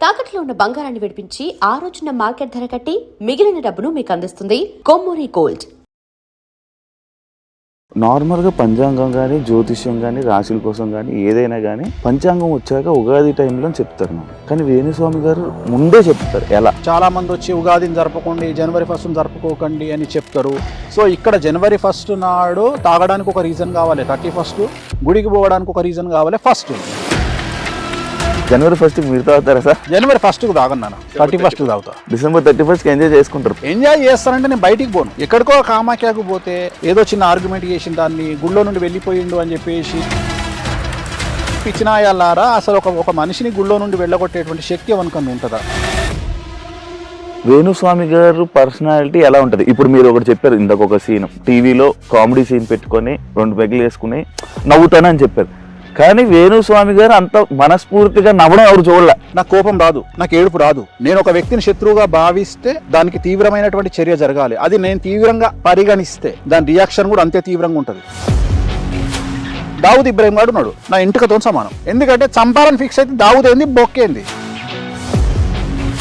తాకట్లో ఉన్న బంగారాన్ని విడిపించి ఆ రోజున మార్కెట్ ధర కట్టి మిగిలిన డబ్బును మీకు అందిస్తుంది కొమ్మూరి గోల్డ్. నార్మల్గా పంచాంగం కానీ జ్యోతిష్యం కానీ రాశుల కోసం కానీ ఏదైనా కానీ పంచాంగం వచ్చాక ఉగాది టైంలో చెప్తారు మనం, కానీ వేణుస్వామి గారు ముందే చెప్తారు. ఎలా చాలా మంది వచ్చి ఉగాదిని జరపకండి, జనవరి 1 జరుపుకోకండి అని చెప్తారు. సో ఇక్కడ జనవరి 1 నాడు తాగడానికి ఒక రీజన్ కావాలి, 31 గుడికి పోవడానికి ఒక రీజన్ కావాలి. ఫస్ట్ జనవరి 1 మీరు తాగుతారా సార్? జనవరి 1 తాగన్నాను, 31 తాగుతా. డిసెంబర్ 31 ఎంజాయ్ చేసుకుంటారు. ఎంజాయ్ చేస్తానంటే నేను బయటికి పోను. ఎక్కడికో కామాఖ్యకు పోతే ఏదో చిన్న ఆర్గ్యుమెంట్ చేసిన దాన్ని గుళ్ళో నుండి వెళ్ళిపోయిండు అని చెప్పేసి పిచ్చినాయాలారా, అసలు ఒక మనిషిని గుళ్ళో నుండి వెళ్ళగొట్టేటువంటి శక్తి ఎవరికన్నా ఉంటుందా? వేణుస్వామి గారు పర్సనాలిటీ ఎలా ఉంటుంది? ఇప్పుడు మీరు ఒకటి చెప్పారు, ఇందాక ఒక సీన్ టీవీలో కామెడీ సీన్ పెట్టుకొని 2 పెగ్గులు వేసుకుని నవ్వుతానని చెప్పారు, కానీ వేణుస్వామి గారు అంత మనస్ఫూర్తిగా నవ్వడం ఎవరు చూడలే. నాకు కోపం రాదు, నాకు ఏడుపు రాదు. నేను ఒక వ్యక్తిని శత్రువుగా భావిస్తే దానికి తీవ్రమైనటువంటి చర్య జరగాలి. అది నేను తీవ్రంగా పరిగణిస్తే దాని రియాక్షన్ కూడా అంతే తీవ్రంగా ఉంటుంది. దావుద్ ఇబ్రాహిం గారు ఉన్నాడు, నా ఇంటికతో సమానం. ఎందుకంటే చంపాలని ఫిక్స్ అయితే దావుద్ ఏంది, బొక్కేంది.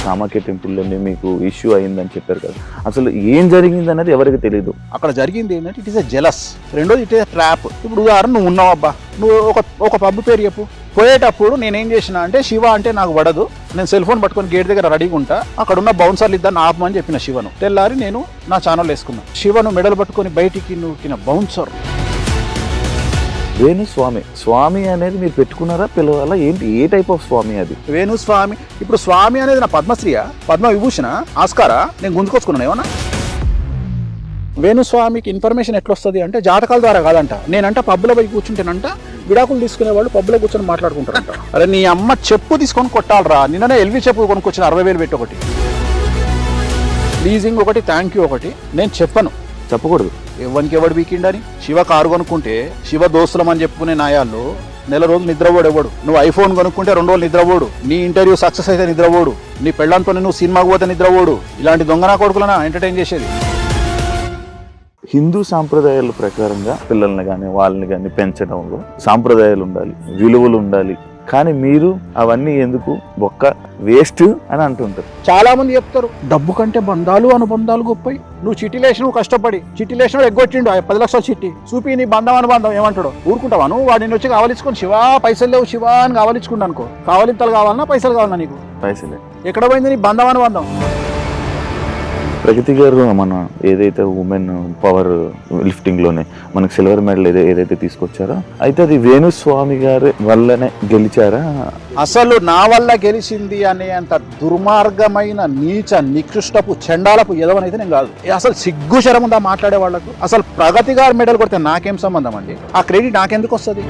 కామాఖ్య టెంపుల్లోనే మీకు ఇష్యూ అయిందని చెప్పారు కదా, అసలు ఏం జరిగింది అనేది ఎవరికి తెలియదు. అక్కడ జరిగింది ఏంటంటే ఇట్ ఈస్ ఎ జెలస్, రెండోది ఇట్ ఈస్ ఎ ట్రాప్. ఇప్పుడు ఉదాహరణ నువ్వు ఉన్నావు అబ్బా, నువ్వు ఒక పబ్బు పేరు చెప్పు. పోయేటప్పుడు నేనేం చేసిన అంటే శివ అంటే నాకు పడదు, నేను సెల్ ఫోన్ పట్టుకొని గేట్ దగ్గర రెడీగా ఉంటా, అక్కడ ఉన్న బౌన్సర్లు ఇద్దరు ఆపమని చెప్పిన శివను. తెల్లారి నేను నా ఛానల్ వేసుకున్నాను. శివను మెడలు పట్టుకొని బయటికి నూకిన బౌన్సర్ వేణుస్వామి. స్వామి అనేది మీరు పెట్టుకున్నారా, పిలవాలా, ఏంటి, ఏ టైప్ ఆఫ్ స్వామి అది? వేణుస్వామి. ఇప్పుడు స్వామి అనేది నా పద్మశ్రీయా, పద్మ విభూషణ, ఆస్కారా? నేను గుంజుకొచ్చుకున్నాను ఏమన్నా? వేణుస్వామికి ఇన్ఫర్మేషన్ ఎట్లొస్తుంది అంటే జాతకాల ద్వారా కాదంట. నేనంట పబ్బులో పోయి కూర్చుంటేనంట విడాకులు తీసుకునే వాళ్ళు పబ్బులో కూర్చొని మాట్లాడుకుంటారంట. అరే నీ అమ్మ చెప్పు తీసుకొని కొట్టాలరా, నిన్ననే ఎల్వి చెప్పు కొనుక్కొచ్చిన 60,000 పెట్టి ఒకటి, లీజింగ్ ఒకటి, థ్యాంక్ యూ ఒకటి. నేను చెప్పను, చెప్పకూడదు ఎవరికి ఎవడు వీకిండని. శివ కారు కొనుక్కుంటే శివ దోస్తులం అని చెప్పుకునే నాయాళ్ళు నెల రోజులు నిద్రపోడు ఎవడు. నువ్వు ఐఫోన్ కొనుక్కుంటే 2 రోజులు నిద్రపోడు. నీ ఇంటర్వ్యూ సక్సెస్ అయితే నిద్రపోడు. నీ పెళ్ళంతో నువ్వు సినిమాకు పోతే నిద్రపోడు. ఇలాంటి దొంగనా కొడుకులనా ఎంటర్టైన్ చేసేది. హిందూ సాంప్రదాయాల ప్రకారంగా పిల్లల్ని కానీ వాళ్ళని కానీ పెంచడంలో సాంప్రదాయాలు ఉండాలి, విలువలు ఉండాలి, కానీ మీరు అవన్నీ ఎందుకు బొక్క వేస్ట్ అని అంటుంటారు. చాలా మంది చెప్తారు డబ్బు కంటే బంధాలు అనుబంధాలు గొప్పయి. నువ్వు చిట్టి లేచినవు, కష్టపడి చిట్టి లేచినాడు, ఎగ్గొట్టిండు 10 లక్షల చిట్టి చూపి నీ బంధం అనుబంధం ఏమంటాడు? ఊరుకుంటావా నువ్వు? వాడిని వచ్చి కావాలించుకొని శివా పైసలు లేవు శివా అని కావాలించుకుంటా అనుకో. కావాలింతలు కావాలన్నా పైసలు కావాలన్నా నీకు? పైసలే. ఎక్కడ పోయింది నీ బంధం అనుబంధం? ప్రగతి గారు మన ఏదైతే ఉమెన్ పవర్ లిఫ్టింగ్ లోనే మనకు సిల్వర్ మెడల్ ఏదైతే తీసుకొచ్చారో, అయితే అది వేణుస్వామి గారి వల్లనే గెలిచారా? అసలు నా వల్ల గెలిచింది అనే అంత దుర్మార్గమైన నీచ నికృష్టపు చండాలపు ఎదవనైతే నేను కాదు. అసలు సిగ్గు శరం ఉందా మాట్లాడే వాళ్ళకు? అసలు ప్రగతి గారు మెడల్ కొడితే నాకేం సంబంధం అండి? ఆ క్రెడిట్ నాకెందుకు వస్తుంది?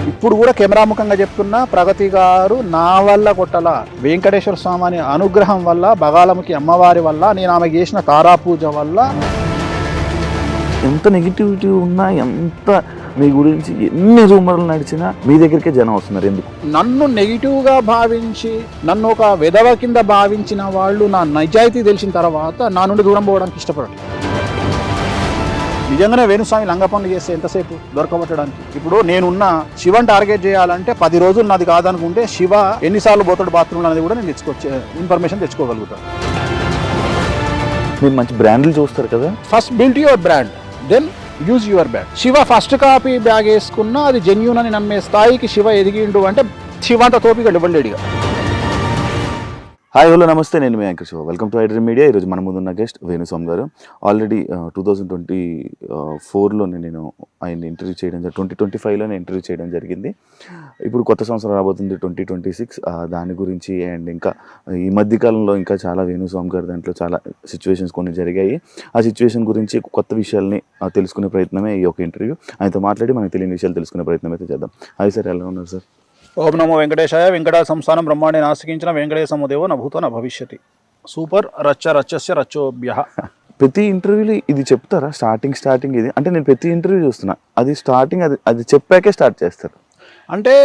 ఇప్పుడు కూడా కెమెరాముఖంగా చెప్తున్నా, ప్రగతి గారు నా వల్ల కొట్టలా, వెంకటేశ్వర స్వామి అనుగ్రహం వల్ల, బగాలముఖి అమ్మవారి వల్ల, నేను ఆమె చేసిన తారాపూజ వల్ల. ఎంత నెగిటివిటీ ఉన్నా, ఎంత మీ గురించి ఎన్ని రూమర్లు నడిచినా మీ దగ్గరికే జనం వస్తున్నారు. ఎందుకు? నన్ను నెగిటివ్గా భావించి, నన్ను ఒక విధవ కింద భావించిన వాళ్ళు నా నిజాయితీ తెలిసిన తర్వాత నా నుండి దూరం పోవడానికి ఇష్టపడట్లేదు. నిజంగానే వేణుస్వామి లంగ పనులు చేస్తే ఎంతసేపు దొరకబట్టడానికి? ఇప్పుడు నేనున్న శివని టార్గెట్ చేయాలంటే 10 రోజులు నాది కాదనుకుంటే శివ ఎన్నిసార్లు పోతాడు బాత్రూమ్లో అనేది కూడా నేను ఇన్ఫర్మేషన్ తెచ్చుకోగలుగుతాను. మీరు మంచి బ్రాండ్లు చూస్తారు కదా. First build your brand, then use your brand. Shiva first copy bag వేసుకున్నా అది జెన్యూన్ అని నమ్మే స్థాయికి శివ ఎదిగిండు అంటే శివ అంత తోపిగా ఇవ్వలేడుగా. హాయ్ హలో నమస్తే, నేను మీ anchor Shiva. Welcome to iDream media. ఈరోజు మన ముందున్న గెస్ట్ వేణుస్వామి గారు. ఆల్రెడీ 2024లో నేను ఆయన ఇంటర్వ్యూ చేయడం, 2025లో ఇంటర్వ్యూ చేయడం జరిగింది. ఇప్పుడు కొత్త సంవత్సరం రాబోతుంది 2026, దాని గురించి అండ్ ఇంకా ఈ మధ్యకాలంలో ఇంకా చాలా వేణుస్వామి గారి దాంట్లో చాలా సిచ్యువేషన్స్ కొన్ని జరిగాయి. ఆ సిచ్యువేషన్ గురించి కొత్త విషయాల్ని తెలుసుకునే ప్రయత్నమే ఈ యొక్క ఇంటర్వ్యూ. ఆయనతో మాట్లాడి మనకు తెలియని విషయాలు తెలుసుకునే ప్రయత్నం అయితే చేద్దాం. హాయ్ సార్, ఎలా ఉన్నారు సార్? ఓం నమో వెంకటేశాయ. వెంకట సంస్థానం బ్రహ్మాండే నాస్తికించిన వెంకటేశమో దేవో నభూతో న భవిష్యతి. సూపర్. రచ్చస్య రచ్చోభ్యః. ప్రతి ఇంటర్వ్యూలో ఇది చెప్తారా? స్టార్టింగ్ ఇది అంటే నేను ప్రతి ఇంటర్వ్యూ చూస్తున్నా, అది స్టార్టింగ్ అది చెప్పాకే స్టార్ట్ చేస్తారు. అంటే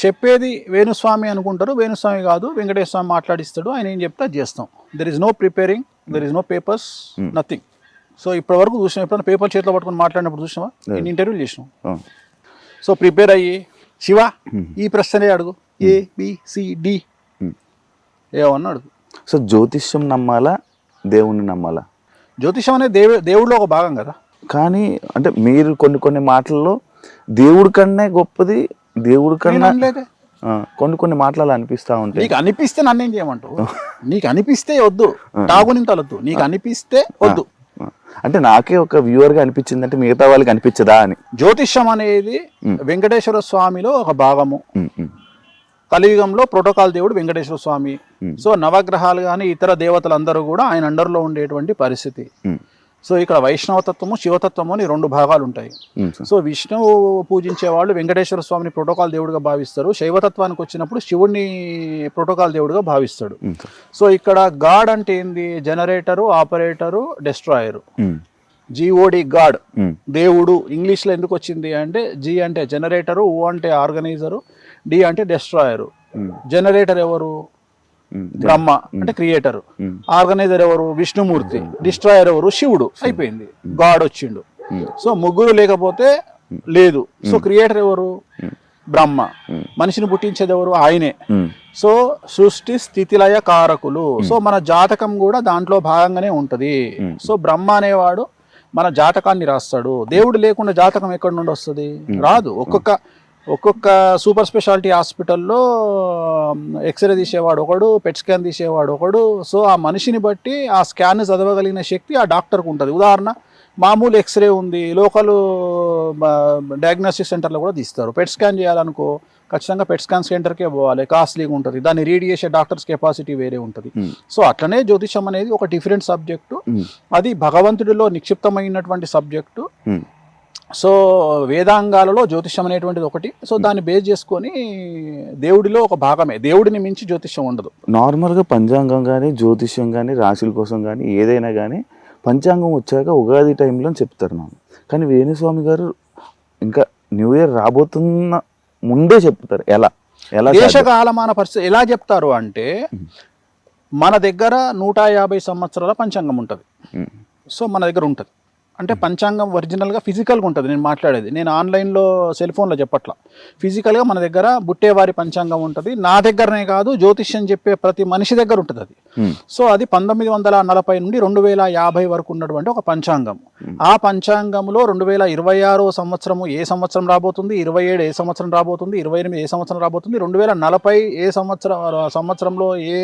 చెప్పేది వేణుస్వామి అనుకుంటారు, వేణుస్వామి కాదు, వెంకటేశ్వర స్వామి మాట్లాడిస్తాడు, ఆయన ఏం చెప్తే అది చేస్తాం. There is no preparing, there is no papers, nothing. So ఇప్పటి వరకు చూసినాం, ఎప్పుడైనా పేపర్ చేతిలో పట్టుకొని మాట్లాడినప్పుడు చూసినావా? నేను ఇంటర్వ్యూలు చేసినాం. సో ప్రిపేర్ అయ్యి శివ ఈ ప్రశ్నే అడుగు, ABCD ఏమన్నాడు. సో జ్యోతిష్యం నమ్మాలా, దేవుణ్ణి నమ్మాలా? జ్యోతిషం అనేది దేవుడిలో ఒక భాగం కదా. కానీ అంటే మీరు కొన్ని మాటల్లో దేవుడి కన్నా గొప్పది, దేవుడి కన్నా కొన్ని మాటలు అనిపిస్తా ఉంటాయి. నీకు అనిపిస్తే నన్ను ఏం చేయమంటావు? నీకు అనిపిస్తే వద్దు, తాగునింతలొద్దు, నీకు అనిపిస్తే వద్దు. అంటే నాకే ఒక వ్యూవర్ గా అనిపించింది, అంటే మిగతా వాళ్ళకి అనిపించదా అని. జ్యోతిష్యం అనేది వెంకటేశ్వర స్వామిలో ఒక భాగము. కలియుగంలో ప్రోటోకాల్ దేవుడు వెంకటేశ్వర స్వామి. సో నవగ్రహాలు కానీ ఇతర దేవతలందరూ కూడా ఆయన అండర్లో ఉండేటువంటి పరిస్థితి. సో ఇక్కడ వైష్ణవతత్వము, శివతత్వము అని 2 భాగాలు ఉంటాయి. సో విష్ణువు పూజించే వాళ్ళు వెంకటేశ్వర స్వామిని ప్రోటోకాల్ దేవుడిగా భావిస్తారు. శైవతత్వానికి వచ్చినప్పుడు శివుడిని ప్రోటోకాల్ దేవుడిగా భావిస్తాడు. సో ఇక్కడ గాడ్ అంటే ఏంది? Generator, operator, destroyer. GOD God, దేవుడు. ఇంగ్లీష్లో ఎందుకు వచ్చింది అంటే G అంటే జనరేటరు, O అంటే ఆర్గనైజరు, D అంటే డెస్ట్రాయరు. జనరేటర్ ఎవరు? బ్రహ్మ అంటే క్రియేటర్. ఆర్గనైజర్ ఎవరు? విష్ణుమూర్తి. డిస్ట్రాయర్ ఎవరు? శివుడు. అయిపోయింది, గాడ్ వచ్చిండు. సో ముగ్గురు లేకపోతే లేదు. సో క్రియేటర్ ఎవరు? బ్రహ్మ. మనిషిని పుట్టించేది ఎవరు? ఆయనే. సో సృష్టి స్థితిలయ కారకులు. సో మన జాతకం కూడా దాంట్లో భాగంగానే ఉంటది. సో బ్రహ్మ అనేవాడు మన జాతకాన్ని రాస్తాడు. దేవుడు లేకుండా జాతకం ఎక్కడి నుండి వస్తుంది? రాదు. ఒక్కొక్క సూపర్ స్పెషాలిటీ హాస్పిటల్లో ఎక్స్రే తీసేవాడు ఒకడు, పెట్ స్కాన్ తీసేవాడు ఒకడు. సో ఆ మనిషిని బట్టి ఆ స్కాన్ చదవగలిగిన శక్తి ఆ డాక్టర్కు ఉంటుంది. ఉదాహరణ, మామూలు ఎక్స్రే ఉంది, లోకల్ డయాగ్నోస్టిక్ సెంటర్లో కూడా తీస్తారు. పెట్ స్కాన్ చేయాలనుకో ఖచ్చితంగా పెట్ స్కాన్ సెంటర్కే పోవాలి, కాస్ట్లీగా ఉంటుంది. దాన్ని రీడ్ చేసే డాక్టర్స్ కెపాసిటీ వేరే ఉంటుంది. సో అట్లనే జ్యోతిషం అనేది ఒక డిఫరెంట్ సబ్జెక్టు. అది భగవంతుడిలో నిక్షిప్తమైనటువంటి సబ్జెక్టు. సో వేదాంగాలలో జ్యోతిష్యం అనేటువంటిది ఒకటి. సో దాన్ని బేస్ చేసుకొని దేవుడిలో ఒక భాగమే. దేవుడిని మించి జ్యోతిష్యం ఉండదు. నార్మల్గా పంచాంగం కానీ, జ్యోతిష్యం కానీ, రాశుల కోసం కానీ ఏదైనా కానీ పంచాంగం వచ్చాక ఉగాది టైంలో చెప్తారు నాకు. కానీ వేణుస్వామి గారు ఇంకా న్యూ ఇయర్ రాబోతున్న ముందే చెప్తారు. ఎలా దేశకాలమాన పరిస్థితి ఎలా చెప్తారు అంటే, మన దగ్గర 150 సంవత్సరాల పంచాంగం ఉంటుంది. సో మన దగ్గర ఉంటుంది అంటే పంచాంగం ఒరిజినల్గా ఫిజికల్గా ఉంటుంది. నేను మాట్లాడేది, నేను ఆన్లైన్లో సెల్ ఫోన్లో చెప్పట్లా. ఫిజికల్గా మన దగ్గర బుట్టేవారి పంచాంగం ఉంటుంది. నా దగ్గరనే కాదు, జ్యోతిష్యం చెప్పే ప్రతి మనిషి దగ్గర ఉంటుంది అది. సో అది 1940 నుండి 2050 వరకు ఉన్నటువంటి ఒక పంచాంగం. ఆ పంచాంగంలో 2026 సంవత్సరము ఏ సంవత్సరం రాబోతుంది, 27 ఏ సంవత్సరం రాబోతుంది, 28 ఏ సంవత్సరం రాబోతుంది, 2040 ఏ సంవత్సరంలో ఏ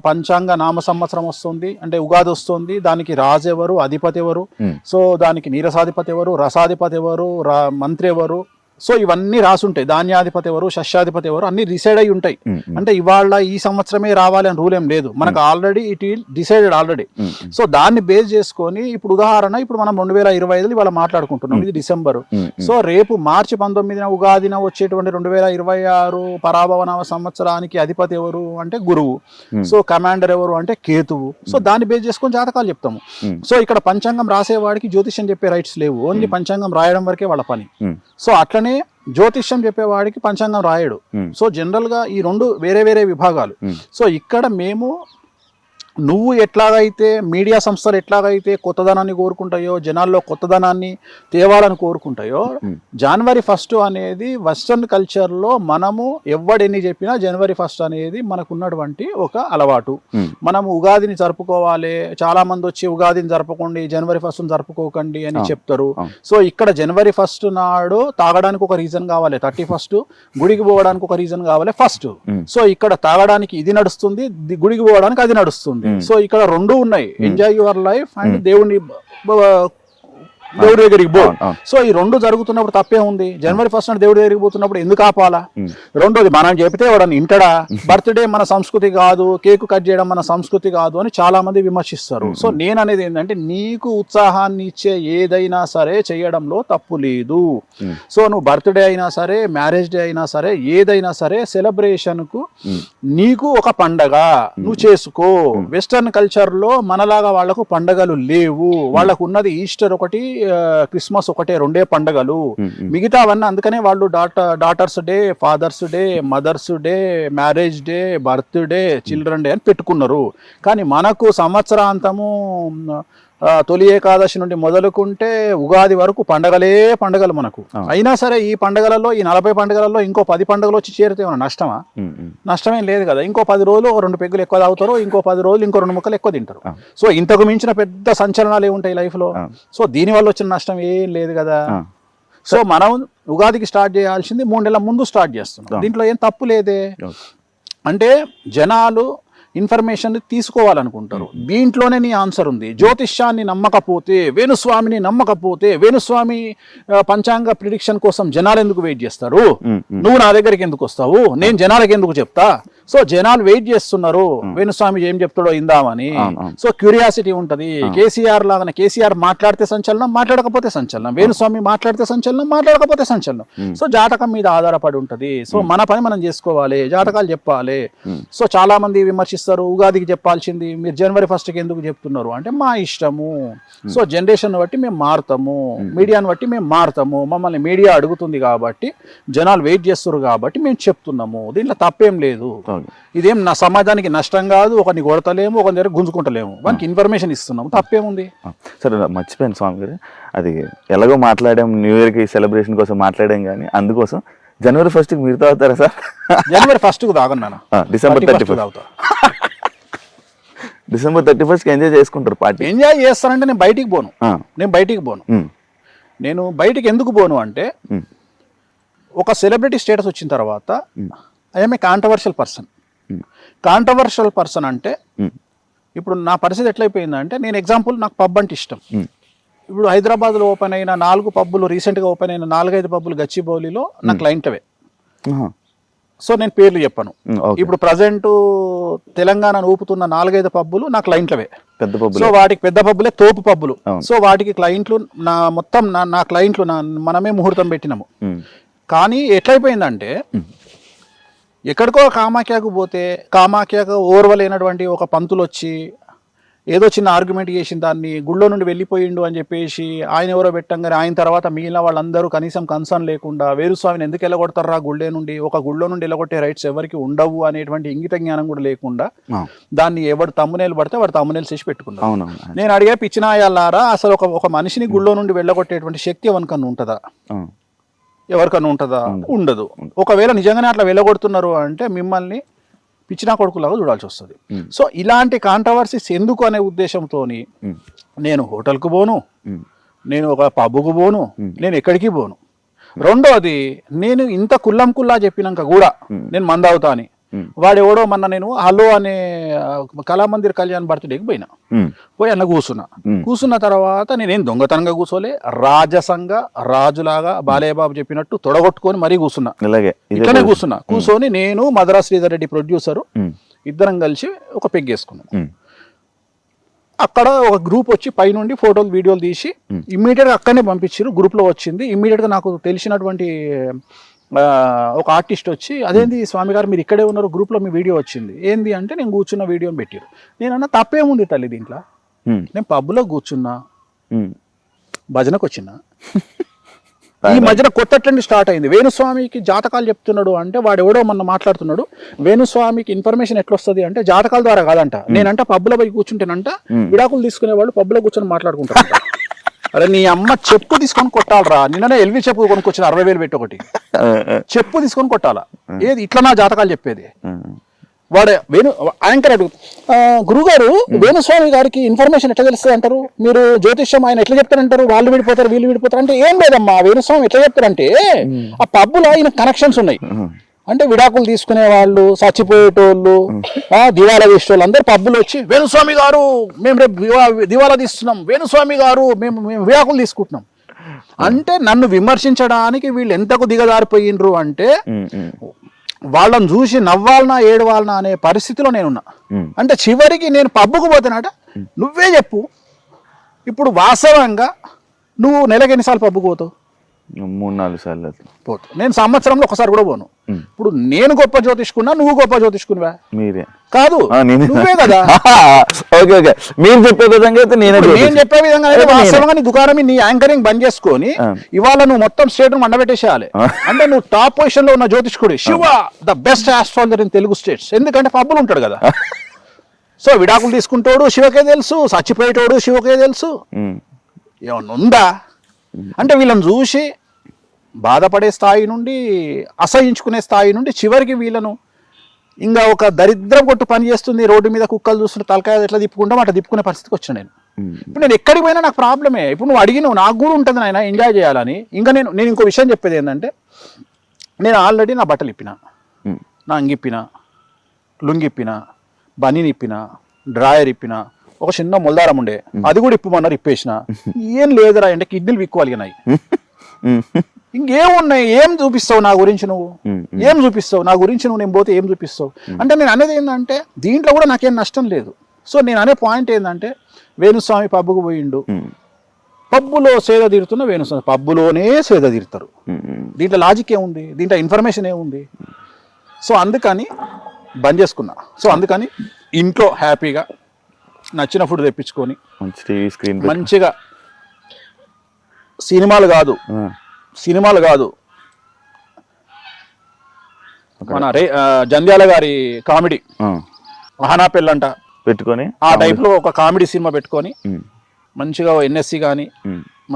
పంచాంగ నామ సంవత్సరం వస్తుంది అంటే ఉగాది వస్తుంది, దానికి రాజు ఎవరు, అధిపతి ఎవరు, సో దానికి నీరసాధిపతి ఎవరు, రసాధిపతి ఎవరు, మంత్రి ఎవరు, సో ఇవన్నీ రాసుంటాయి. ధాన్యాధిపతి ఎవరు, శస్యాధిపతి ఎవరు, అన్ని డిసైడ్ అయి ఉంటాయి. అంటే ఇవాళ ఈ సంవత్సరమే రావాలి అని రూల్ ఏం లేదు, మనకు already it will decided already. So దాన్ని బేస్ చేసుకొని ఇప్పుడు ఉదాహరణ, ఇప్పుడు మనం 2025 ఇవాళ మాట్లాడుకుంటున్నాం, ఇది డిసెంబర్. సో రేపు మార్చి 19న ఉగాదిన వచ్చేటువంటి 2026 పరాభవనవ సంవత్సరానికి అధిపతి ఎవరు అంటే గురువు. సో కమాండర్ ఎవరు అంటే కేతువు. సో దాన్ని బేస్ చేసుకొని జాతకాలు చెప్తాము. సో ఇక్కడ పంచాంగం రాసేవాడికి జ్యోతిష్యం చెప్పే రైట్స్ లేవు, ఓన్లీ పంచాంగం రాయడం వరకే వాళ్ళ పని. సో అట్లనే జ్యోతిష్యం చెప్పేవాడికి పంచాంగం రాయడు. సో జనరల్ గా ఈ 2 వేరే వేరే విభాగాలు. సో ఇక్కడ మేము నువ్వు ఎట్లాగైతే మీడియా సంస్థలు ఎట్లాగైతే కొత్తదనాన్ని కోరుకుంటాయో, జనాల్లో కొత్తదనాన్ని తేవాలని కోరుకుంటాయో, జనవరి 1 అనేది వెస్ట్రన్ కల్చర్లో మనము ఎవ్వడెన్ని చెప్పినా జనవరి 1 అనేది మనకున్నటువంటి ఒక అలవాటు. మనము ఉగాదిని జరుపుకోవాలి, చాలా మంది వచ్చి ఉగాదిని జరపకండి, జనవరి 1 జరుపుకోకండి అని చెప్తారు. సో ఇక్కడ జనవరి 1 నాడు తాగడానికి ఒక రీజన్ కావాలి, 31 గుడికి పోవడానికి ఒక రీజన్ కావాలి 1. సో ఇక్కడ తాగడానికి ఇది నడుస్తుంది, గుడికి పోవడానికి అది నడుస్తుంది. సో ఇక్కడ 2 ఉన్నాయి, ఎంజాయ్ యువర్ లైఫ్ అండ్ దేవుడి దగ్గరికి పో. సో ఈ 2 జరుగుతున్నప్పుడు తప్పే ఉంది. జనవరి 1 నాడు దేవుడి దగ్గరికి పోతున్నప్పుడు ఎందుకు ఆపాలా? రెండోది, మనం చెప్తే వాడని ఇంటడా? బర్త్డే మన సంస్కృతి కాదు, కేకు కట్ చేయడం మన సంస్కృతి కాదు అని చాలా మంది విమర్శిస్తారు. సో నేను అనేది ఏంటంటే, నీకు ఉత్సాహాన్ని ఇచ్చే ఏదైనా సరే చేయడంలో తప్పు లేదు. సో నువ్వు బర్త్డే అయినా సరే, మ్యారేజ్ డే అయినా సరే, ఏదైనా సరే సెలబ్రేషన్ కు నీకు ఒక పండగ నువ్వు చేసుకో. వెస్టర్న్ కల్చర్ లో మనలాగా వాళ్లకు పండగలు లేవు. వాళ్ళకు ఉన్నది ఈస్టర్ ఒకటి, క్రిస్మస్ ఒకటే, 2 పండుగలు. మిగతావన్నీ అందుకనే వాళ్ళు daughters day, fathers day, mothers day, marriage day, birthday, children day అని పెట్టుకున్నారు. కానీ మనకు సంవత్సరాంతము తొలి ఏకాదశి నుండి మొదలుకుంటే ఉగాది వరకు పండగలు మనకు. అయినా సరే ఈ పండగలలో, ఈ 40 పండుగలలో ఇంకో 10 పండుగలు వచ్చి చేరితే ఏమన్నా నష్టమా? నష్టమేం లేదు కదా. ఇంకో 10 రోజులు 2 పెగ్గులు ఎక్కువ తాగుతారు, ఇంకో 10 రోజులు ఇంకో 2 ముక్కలు ఎక్కువ తింటారు. సో ఇంతకు మించిన పెద్ద సంచలనాలు ఏముంటాయి లైఫ్లో? సో దీనివల్ల వచ్చిన నష్టం ఏం లేదు కదా. సో మనం ఉగాదికి స్టార్ట్ చేయాల్సింది 3 నెలల ముందు స్టార్ట్ చేస్తున్నాం. దీంట్లో ఏం తప్పు లేదే. అంటే జనాలు ఇన్ఫర్మేషన్ తీసుకోవాలనుకుంటారు. దీంట్లోనే నీ ఆన్సర్ ఉంది. జ్యోతిష్యాన్ని నమ్మకపోతే, వేణుస్వామిని నమ్మకపోతే, వేణుస్వామి పంచాంగ ప్రిడిక్షన్ కోసం జనాలు ఎందుకు వెయిట్ చేస్తారు? నువ్వు నా దగ్గరికి ఎందుకు వస్తావు? నేను జనాలకు ఎందుకు చెప్తా? సో జనాలు వెయిట్ చేస్తున్నారు వేణుస్వామి ఏం చెప్తాడో ఇందామని. సో క్యూరియాసిటీ ఉంటది. కేసీఆర్ లాగానే, కేసీఆర్ మాట్లాడితే సంచలనం, మాట్లాడకపోతే సంచలనం. వేణుస్వామి మాట్లాడితే సంచలనం, మాట్లాడకపోతే సంచలనం. సో జాతకం మీద ఆధారపడి ఉంటది. సో మన పని మనం చేసుకోవాలి, జాతకాలు చెప్పాలి. సో చాలా మంది విమర్శిస్తారు, ఉగాదికి చెప్పాల్సింది మీరు జనవరి 1st ఎందుకు చెప్తున్నారు అంటే మా ఇష్టము. సో జనరేషన్ బట్టి మేము మారుతాము, మీడియాని బట్టి మేము మారుతాము. మమ్మల్ని మీడియా అడుగుతుంది కాబట్టి, జనాలు వెయిట్ చేస్తారు కాబట్టి మేము చెప్తున్నాము. దీంట్లో తప్పేం లేదు. ఇదేం నా సమాజానికి నష్టం కాదు. ఒకరిని కొడతలేము, ఒకరి దగ్గర గుంజుకుంటలేము. మనకి ఇన్ఫర్మేషన్ ఇస్తున్నాము, తప్పేముంది? సరే, మర్చిపోయాను స్వామి గారు, అది ఎలాగో మాట్లాడాం, న్యూ ఇయర్కి సెలబ్రేషన్ కోసం మాట్లాడాం, కానీ అందుకోసం జనవరి 1st మీరు తాగుతారా సార్? జనవరి 1st తాగను, డిసెంబర్ 31 డిసెంబర్ 31 ఎంజాయ్ చేసుకుంటారు పార్టీ. ఎంజాయ్ చేస్తానంటే నేను బయటికి పోను. నేను బయటికి ఎందుకు పోను అంటే, ఒక సెలబ్రిటీ స్టేటస్ వచ్చిన తర్వాత ఐఎమ్ ఏ కాంట్రవర్షియల్ పర్సన్ అంటే, ఇప్పుడు నా పరిస్థితి ఎట్లయిపోయిందంటే, నేను ఎగ్జాంపుల్, నాకు పబ్ అంటే ఇష్టం. ఇప్పుడు హైదరాబాద్లో ఓపెన్ అయిన 4 పబ్బులు, రీసెంట్గా ఓపెన్ అయిన 4-5 పబ్బులు గచ్చిబౌలిలో నా క్లయింట్వే. సో నేను పేర్లు చెప్పను. ఇప్పుడు ప్రజెంట్ తెలంగాణ ఊపుతున్న 4-5 పబ్బులు నా క్లయింట్లవే. సో వాటికి పెద్ద పబ్బులే తోపు పబ్బులు. సో వాటికి క్లయింట్లు నా క్లయింట్లు మనమే ముహూర్తం పెట్టినాము. కానీ ఎట్లయిపోయిందంటే, ఎక్కడికో కామాఖ్యకు పోతే, కామాఖ్యకు ఓర్వలేనటువంటి ఒక పంతులు వచ్చి ఏదో చిన్న ఆర్గ్యుమెంట్ చేసిన దాన్ని గుళ్ళో నుండి వెళ్ళిపోయిండు అని చెప్పేసి ఆయన ఎవరో పెట్టంగానే, ఆయన తర్వాత మిగిలిన వాళ్ళందరూ కనీసం కన్సర్న్ లేకుండా వేణుస్వామిని ఎందుకు వెళ్ళగొడతారా గుళ్ళే నుండి, ఒక గుళ్ళో నుండి వెళ్ళగొట్టే రైట్స్ ఎవరికి ఉండవు అనేటువంటి ఇంగిత జ్ఞానం కూడా లేకుండా దాన్ని ఎవరు తమ్మునేలు పడితే వాడు తమ్మునేలు చేసి పెట్టుకున్నారు. నేను అడిగే పిచ్చినాయాలారా, అసలు ఒక మనిషిని గుళ్ళో నుండి వెళ్ళగొట్టేటువంటి శక్తి ఎవరికన్నా ఉంటుందా? ఎవరికన్నా ఉంటుందా? ఉండదు. ఒకవేళ నిజంగానే అట్లా వెళ్ళగొడుతున్నారు అంటే మిమ్మల్ని పిచ్చినా కొడుకులాగా చూడాల్సి వస్తుంది. సో ఇలాంటి కాంట్రవర్సీస్ ఎందుకు అనే ఉద్దేశంతో నేను హోటల్కు పోను, నేను ఒక పబ్బుకు పోను, నేను ఎక్కడికి పోను. రెండోది, నేను ఇంత కుల్లా చెప్పినాక కూడా నేను మందవుతా అని వాడెవడో మొన్న నేను హలో అనే కళామందిర్ కళ్యాణ్ బర్త్డేకి పోయి అన్న కూర్చున్న తర్వాత నేనేం దొంగతనంగా కూర్చోలే, రాజసంగా రాజులాగా బాలయ్యబాబు చెప్పినట్టు తొడగొట్టుకొని మరీ కూర్చున్నా. ఇట్లనే కూర్చొని నేను మధురా శ్రీధర్ రెడ్డి ప్రొడ్యూసరు ఇద్దరం కలిసి ఒక పెగ్గేసుకున్నాం. అక్కడ ఒక గ్రూప్ వచ్చి పైనుండి ఫోటోలు వీడియోలు తీసి ఇమ్మీడియట్గా అక్కడనే పంపించారు. గ్రూప్లో వచ్చింది. ఇమ్మీడియట్గా నాకు తెలిసినటువంటి ఒక ఆర్టిస్ట్ వచ్చి, అదేంది స్వామి గారు మీరు ఇక్కడే ఉన్నారు, గ్రూప్లో మీ వీడియో వచ్చింది ఏంది అంటే, నేను కూర్చున్న వీడియోని పెట్టారు. నేనన్నా తప్పేముంది తల్లి దీంట్లో, నేను పబ్లో కూర్చున్నా, భజనకు వచ్చినా. ఈ మధ్యన కొత్త ట్రెండ్ స్టార్ట్ అయింది. వేణుస్వామికి జాతకాలు చెప్తున్నాడు అంటే వాడు ఎవడో మొన్న మాట్లాడుతున్నాడు. వేణుస్వామికి ఇన్ఫర్మేషన్ ఎట్లా వస్తుంది అంటే జాతకాల ద్వారా కాదంట. నేనంట పబ్లో పోయి కూర్చుంటేనంట విడాకులు తీసుకునే వాళ్ళు పబ్లో కూర్చొని మాట్లాడుకుంటారు. అరే నీ అమ్మ చెప్పు తీసుకొని కొట్టాలరా. నిన్ననే ఎల్వి చెప్పు కొనుక్కొచ్చిన 60,000 పెట్టి ఒకటి చెప్పు తీసుకొని కొట్టాలా. ఏది ఇట్లా నా జాతకాలు చెప్పేది? వాడే యాంకర్ అడుగు, గురుగారు వేణుస్వామి గారికి ఇన్ఫర్మేషన్ ఎట్లా తెలుస్తుంది అంటారు, మీరు జ్యోతిష్యం ఆయన ఎట్లా చెప్తారంటారు, వాళ్ళు విడిపోతారు వీళ్ళు విడిపోతారు అంటే, ఏం లేదమ్మా వేణుస్వామి ఎట్లా చెప్తారంటే, ఆ పబ్బులో ఆయన కనెక్షన్స్ ఉన్నాయి. అంటే విడాకులు తీసుకునే వాళ్ళు, చచ్చిపోయేటోళ్ళు, దివాలా తీసేటోళ్ళు అందరు పబ్బులు వచ్చి, వేణుస్వామి గారు మేము రేపు దివాలా తీస్తున్నాం, వేణుస్వామి గారు మేము విడాకులు తీసుకుంటున్నాం అంటే, నన్ను విమర్శించడానికి వీళ్ళు ఎంతకు దిగజారిపోయినరు అంటే, వాళ్ళని చూసి నవ్వాలనా ఏడవాలనా అనే పరిస్థితిలో నేనున్నా. అంటే చివరికి నేను పబ్బుకు పోతేనాట, నువ్వే చెప్పు ఇప్పుడు వాస్తవంగా నువ్వు నెలకి ఎన్నిసార్లు పబ్బుకు పోతావు? 3-4 సార్లు పోతావు. నేను సంవత్సరంలో ఒకసారి కూడా పోను. ఇప్పుడు నేను గొప్ప జ్యోతిష్కున్నా, నువ్వు గొప్ప జ్యోతిష్కునివా? మీరే కాదు, నువ్వే కదా. మీరు చెప్పే విధంగా అయితే నేను చెప్పే విధంగా అయితే వాస్తవంగా నీ దుకాణం నీ యాంకరింగ్ బంద్ చేసుకొని ఇవాళ నువ్వు మొత్తం స్టేట్ మండబెట్టేసేయాలి. అంటే నువ్వు టాప్ పొజిషన్ లో ఉన్న జ్యోతిష్కుడు, Shiva the best astrologer in Telugu states. ఎందుకంటే పబ్బులు ఉంటాడు కదా. సో విడాకులు తీసుకుంటాడు శివకే తెలుసు, చచ్చిపోయేటోడు శివకే తెలుసు. ఏమన్నా ఉందా అంటే వీళ్ళని చూసి బాధపడే స్థాయి నుండి అసహించుకునే స్థాయి నుండి చివరికి వీళ్ళను ఇంకా ఒక దరిద్రం కొట్టు పని చేస్తుంది, రోడ్డు మీద కుక్కలు చూస్తుంటే తలకాయ ఎట్లా తిప్పుకుంటాం అట్లా తిప్పుకునే పరిస్థితికి వచ్చాను నేను. ఇప్పుడు నేను ఎక్కడికి పోయినా నాకు ప్రాబ్లమే. ఇప్పుడు నువ్వు అడిగినావు, నాకు కూడా ఉంటుంది నాయన ఎంజాయ్ చేయాలని. ఇంకా నేను ఇంకో విషయం చెప్పేది ఏంటంటే, నేను ఆల్రెడీ నా బట్టలు ఇప్పిన, నా అంగిప్పిన, లుంగిప్పిన, బనీని ఇప్పిన, డ్రాయర్ ఇప్పిన, ఒక చిన్న మొల్దారం ఉండే అది కూడా ఇప్పమన్నారు, ఇప్పేసిన. ఏం లేదురా అంటే కిడ్నీలు విక్కువలిగినాయి. ఇంకేమున్నాయి? ఏం చూపిస్తావు నా గురించి నువ్వు? ఏం చూపిస్తావు నా గురించి నువ్వు? నేను పోతే ఏం చూపిస్తావు అంటే నేను అనేది ఏంటంటే దీంట్లో కూడా నాకేం నష్టం లేదు. సో నేను అనే పాయింట్ ఏంటంటే, వేణుస్వామి పబ్బుకు పోయిండు, పబ్బులో సేద తీరుతున్న వేణుస్వామి పబ్బులోనే సేద తీరుతారు. దీంట్లో లాజిక్ ఏముంది? దీంట్లో ఇన్ఫర్మేషన్ ఏముంది? సో అందుకని బంద్ చేసుకున్నా. సో అందుకని ఇంట్లో హ్యాపీగా నచ్చిన ఫుడ్ తెప్పించుకొని మంచిగా సినిమాలు కాదు మన జంధ్యాల గారి కామెడీ అహనా పెళ్ళంట పెట్టుకొని ఆ టైప్ లో ఒక కామెడీ సినిమా పెట్టుకొని మంచిగా ఎన్ఎస్సి కానీ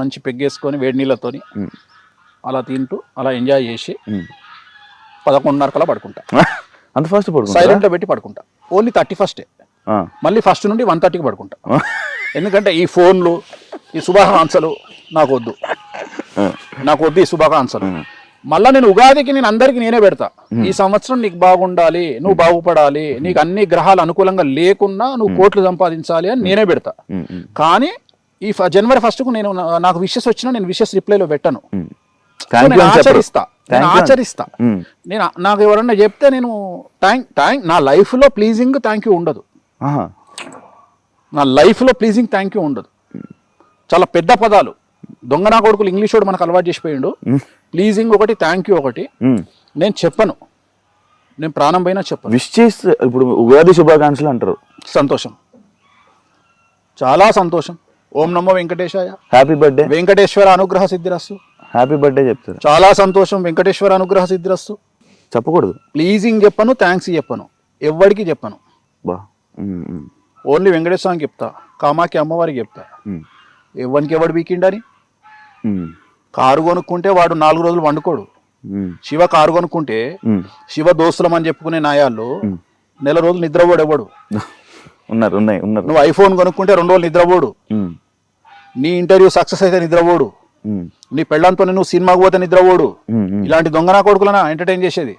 మంచి పెగ్గేసుకొని వేడి నీళ్ళతోని అలా తింటూ అలా ఎంజాయ్ చేసి 11:30 కల్లా పడుకుంటా. అంత ఫస్ట్ సైలెంట్ లో పెట్టి పడుకుంటా. ఓన్లీ 31st మళ్ళీ 1st నుండి 1:30కి పడుకుంటా. ఎందుకంటే ఈ ఫోన్లు, ఈ శుభాకాంక్షలు నాకు వద్దు ఈ శుభాకాంక్షలు. మళ్ళా నేను ఉగాదికి నేను అందరికి నేనే పెడతా, ఈ సంవత్సరం నీకు బాగుండాలి, నువ్వు బాగుపడాలి, నీకు అన్ని గ్రహాలు అనుకూలంగా లేకున్నా నువ్వు కోట్లు సంపాదించాలి అని నేనే పెడతా. కానీ ఈ జనవరి 1కు నేను నాకు విషెస్ వచ్చినా నేను విషెస్ రిప్లైలో పెట్టను. ఆచరిస్తా నేను నాకు ఎవరన్నా చెప్తే నేను థ్యాంక్ నా లైఫ్ లో ప్లీజింగ్ థ్యాంక్ యూ ఉండదు. నా లైఫ్ లో ప్లీజింగ్ థ్యాంక్ యూ ఉండదు. చాలా పెద్ద పదాలు దొంగ నా కొడుకులు ఇంగ్లీష్ వాడు మనకు అలవాటు చేసిపోయిండు. ప్లీజింగ్ ఒకటి, థ్యాంక్ యూ ఒకటి నేను చెప్పను. నేను ప్రాణం పైన చెప్పను. విష్ చేస్తే ఇప్పుడు ఉగాది శుభాకాంక్షలు అంటారు. సంతోషం, చాలా సంతోషం. ఓం నమో వెంకటేశాయ, హ్యాపీ బర్త్డే, వెంకటేశ్వర అనుగ్రహ సిద్ధిరస్సు. హ్యాపీ బర్త్డే చెప్తారు. చాలా సంతోషం, వెంకటేశ్వర అనుగ్రహ సిద్ధిరస్సు. చెప్పకూడదు. ప్లీజింగ్ చెప్పను, థ్యాంక్స్ చెప్పను, ఎవ్వడికి చెప్పను. ఓన్లీ వెంకటేశ్వరానికి చెప్తా, కామాకి అమ్మవారికి చెప్తా. ఎవరికి ఎవడు వీకిండని. కారు కొనుక్కుంటే వాడు 4 రోజులు వండుకోడు. శివ కారు కొనుక్కుంటే శివ దోస్తులం అని చెప్పుకునే నాయాళ్ళు 4 రోజులు నిద్రపోడు ఎవడు. ఉన్నాయి. నువ్వు ఐఫోన్ కొనుక్కుంటే 2 రోజులు నిద్రపోడు. నీ ఇంటర్వ్యూ సక్సెస్ అయితే నిద్రపోడు. నీ పెళ్ళంతో నువ్వు సినిమాకు పోతే నిద్రపోడు. ఇలాంటి దొంగనా కొడుకులనా ఎంటర్టైన్ చేసేది.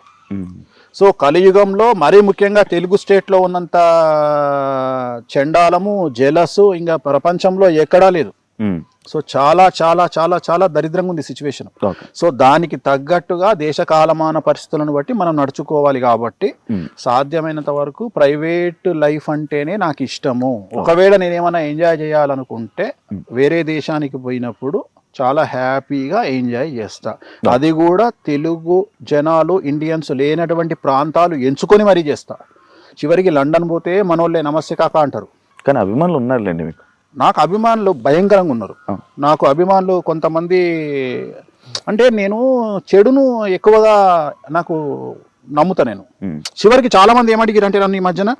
సో కలియుగంలో మరీ ముఖ్యంగా తెలుగు స్టేట్లో ఉన్నంత చండాలము, జెలస్ ఇంకా ప్రపంచంలో ఎక్కడా లేదు. సో చాలా చాలా చాలా చాలా దరిద్రంగా ఉంది సిచ్యువేషన్. సో దానికి తగ్గట్టుగా దేశ కాలమాన పరిస్థితులను బట్టి మనం నడుచుకోవాలి. కాబట్టి సాధ్యమైనంత వరకు ప్రైవేట్ లైఫ్ అంటేనే నాకు ఇష్టము. ఒకవేళ నేనేమైనా ఎంజాయ్ చేయాలనుకుంటే వేరే దేశానికి పోయినప్పుడు చాలా హ్యాపీగా ఎంజాయ్ చేస్తా. అది కూడా తెలుగు జనాలు, ఇండియన్స్ లేనటువంటి ప్రాంతాలు ఎంచుకొని మరీ చేస్తా. చివరికి లండన్ పోతే మనోళ్ళే నమస్తే కాక అంటారు. కానీ అభిమానులు ఉన్నారులేండి మీకు. నాకు అభిమానులు భయంకరంగా ఉన్నారు. నాకు అభిమానులు కొంతమంది అంటే నేను చెడును ఎక్కువగా నాకు నమ్ముతా. నేను చివరికి చాలా మంది ఏమడిగిరు అంటే నన్ను ఈ మధ్యన,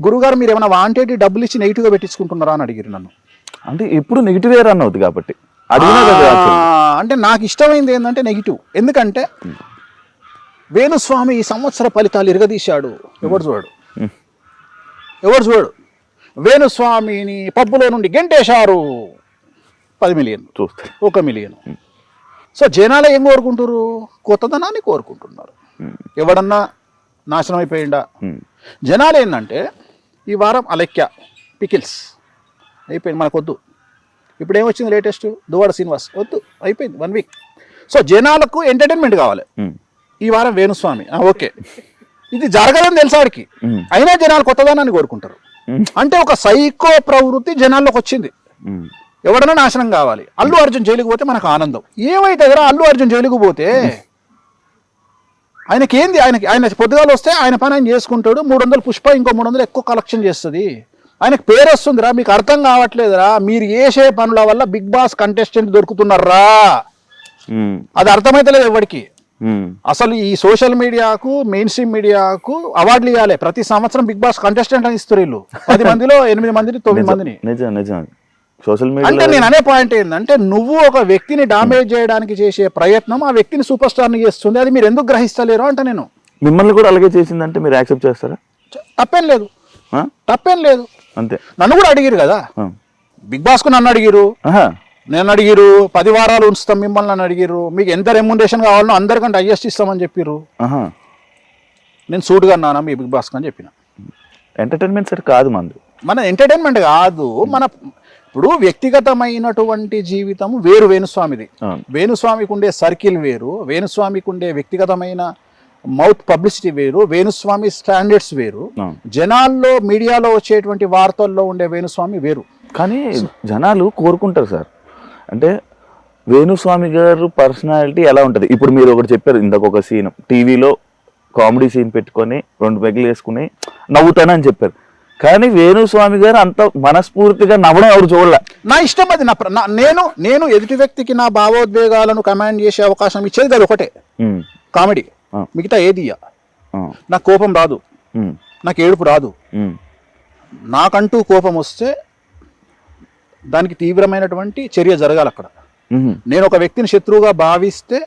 గురుగారు మీరు ఏమైనా వాంటెడ్ డబ్బులు ఇచ్చి నెగిటివ్గా పెట్టించుకుంటున్నారా అని అడిగిరు నన్ను. అంటే ఎప్పుడు నెగిటివ్ రన్ అవుతుంది కాబట్టి అంటే నాకు ఇష్టమైంది ఏంటంటే నెగిటివ్. ఎందుకంటే వేణుస్వామి ఈ సంవత్సర ఫలితాలు ఇరగదీశాడు, ఎవడు చూడు. వేణుస్వామిని పబ్బులో నుండి గెంటేశారు, 10 మిలియన్, 1 మిలియన్. సో జనాలు ఏం కోరుకుంటారు? కొత్తదనాన్ని కోరుకుంటున్నారు. ఎవడన్నా నాశనం అయిపోయిందా? జనాలు ఏంటంటే ఈ వారం అలెక్య పికిల్స్ అయిపోయింది, మనకు వద్దు. ఇప్పుడు ఏమొచ్చింది లేటెస్ట్? దువ్వాడ శ్రీనివాస్ వద్దు, అయిపోయింది 1 వీక్. సో జనాలకు ఎంటర్టైన్మెంట్ కావాలి. ఈ వారం వేణుస్వామి, ఓకే, ఇది జరగదని తెలుసాడికి, అయినా జనాలు కొత్తదనాన్ని కోరుకుంటారు. అంటే ఒక సైకో ప్రవృత్తి జనాల్లోకి వచ్చింది. ఎవడన్నా నాశనం కావాలి. అల్లు అర్జున్ జైలుకు పోతే మనకు ఆనందం. ఏమైతే అల్లు అర్జున్ జైలుకు పోతే ఆయనకేంది? ఆయన పొద్దుగాలు వస్తే ఆయన పని ఆయన చేసుకుంటాడు. 300 పుష్ప, ఇంకో 300 ఎక్కువ కలెక్షన్ చేస్తుంది. ఆయనకు పేరు వస్తుందిరా. మీకు అర్థం కావట్లేదురా, మీరు చేసే పనుల వల్ల బిగ్ బాస్ కంటెస్టెంట్ దొరుకుతున్నారా? అది అర్థమైతలేదు ఎవరికి. అసలు ఈ సోషల్ మీడియాకు మెయిన్ స్ట్రీమ్ మీడియాకు అవార్డులు ఇవ్వాలి. ప్రతి సంవత్సరం బిగ్ బాస్ కంటెస్టెంట్ అని ఇస్తారు వీళ్ళు. 10 మందిలో 8 మందిని 9 మందిని. నిజం సోషల్ మీడియా అంటే నేను అనే పాయింట్ ఏంటంటే, నువ్వు ఒక వ్యక్తిని డామేజ్ చేయడానికి చేసే ప్రయత్నం ఆ వ్యక్తిని సూపర్ స్టార్ని చేస్తుంది. అది మీరు ఎందుకు గ్రహిస్తలేరు అంటే నేను. మిమ్మల్ని కూడా అలాగే చేసిందంటే మీరు యాక్సెప్ట్ చేస్తారా? తప్పేం లేదు, తప్పేం లేదు. అంతే. నన్ను కూడా అడిగిరు కదా బిగ్ బాస్ కు, నన్ను అడిగిరు, నేను అడిగిరు 10 వారాలు ఉంచుతాం మిమ్మల్ని అని అడిగిరు. మీకు ఎంత రెమ్యునరేషన్ కావాలనో అందరికంటే హైయెస్ట్ ఇస్తామని చెప్పిర్రు. నేను సూట్గా అన్నానా మీ బిగ్ బాస్ అని చెప్పిన. ఎంటర్టైన్మెంట్ సెట్ కాదు మన ఎంటర్టైన్మెంట్ కాదు, మన ఇప్పుడు వ్యక్తిగతమైనటువంటి జీవితం వేరు వేణుస్వామిది. వేణుస్వామికి ఉండే సర్కిల్ వేరు, వేణుస్వామికి ఉండే వ్యక్తిగతమైన మౌత్ పబ్లిసిటీ వేరు, వేణుస్వామి స్టాండర్డ్స్ వేరు, జనాల్లో మీడియాలో వచ్చేటువంటి వార్తల్లో ఉండే వేణుస్వామి వేరు. కానీ జనాలు కోరుకుంటారు సార్, అంటే వేణుస్వామి గారు పర్సనాలిటీ ఎలా ఉంటుంది. ఇప్పుడు మీరు ఒకటి చెప్పారు ఇందాక, ఒక సీన్ టీవీలో కామెడీ సీన్ పెట్టుకొని 2 పెగ్గులు వేసుకుని నవ్వుతానని చెప్పారు. కానీ వేణుస్వామి గారు అంత మనస్ఫూర్తిగా నవ్వడం ఎవరు చూడలే. నా ఇష్టం అది. నేను ఎదుటి వ్యక్తికి నా భావోద్వేగాలను కమాండ్ చేసే అవకాశం ఇచ్చేది అది ఒకటే, కామెడీ. మిగతా ఏది నాకు కోపం రాదు, నాకు ఏడుపు రాదు. నాకంటూ కోపం వస్తే దానికి తీవ్రమైనటువంటి చర్య జరగాలి అక్కడ. నేను ఒక వ్యక్తిని శత్రువుగా భావిస్తే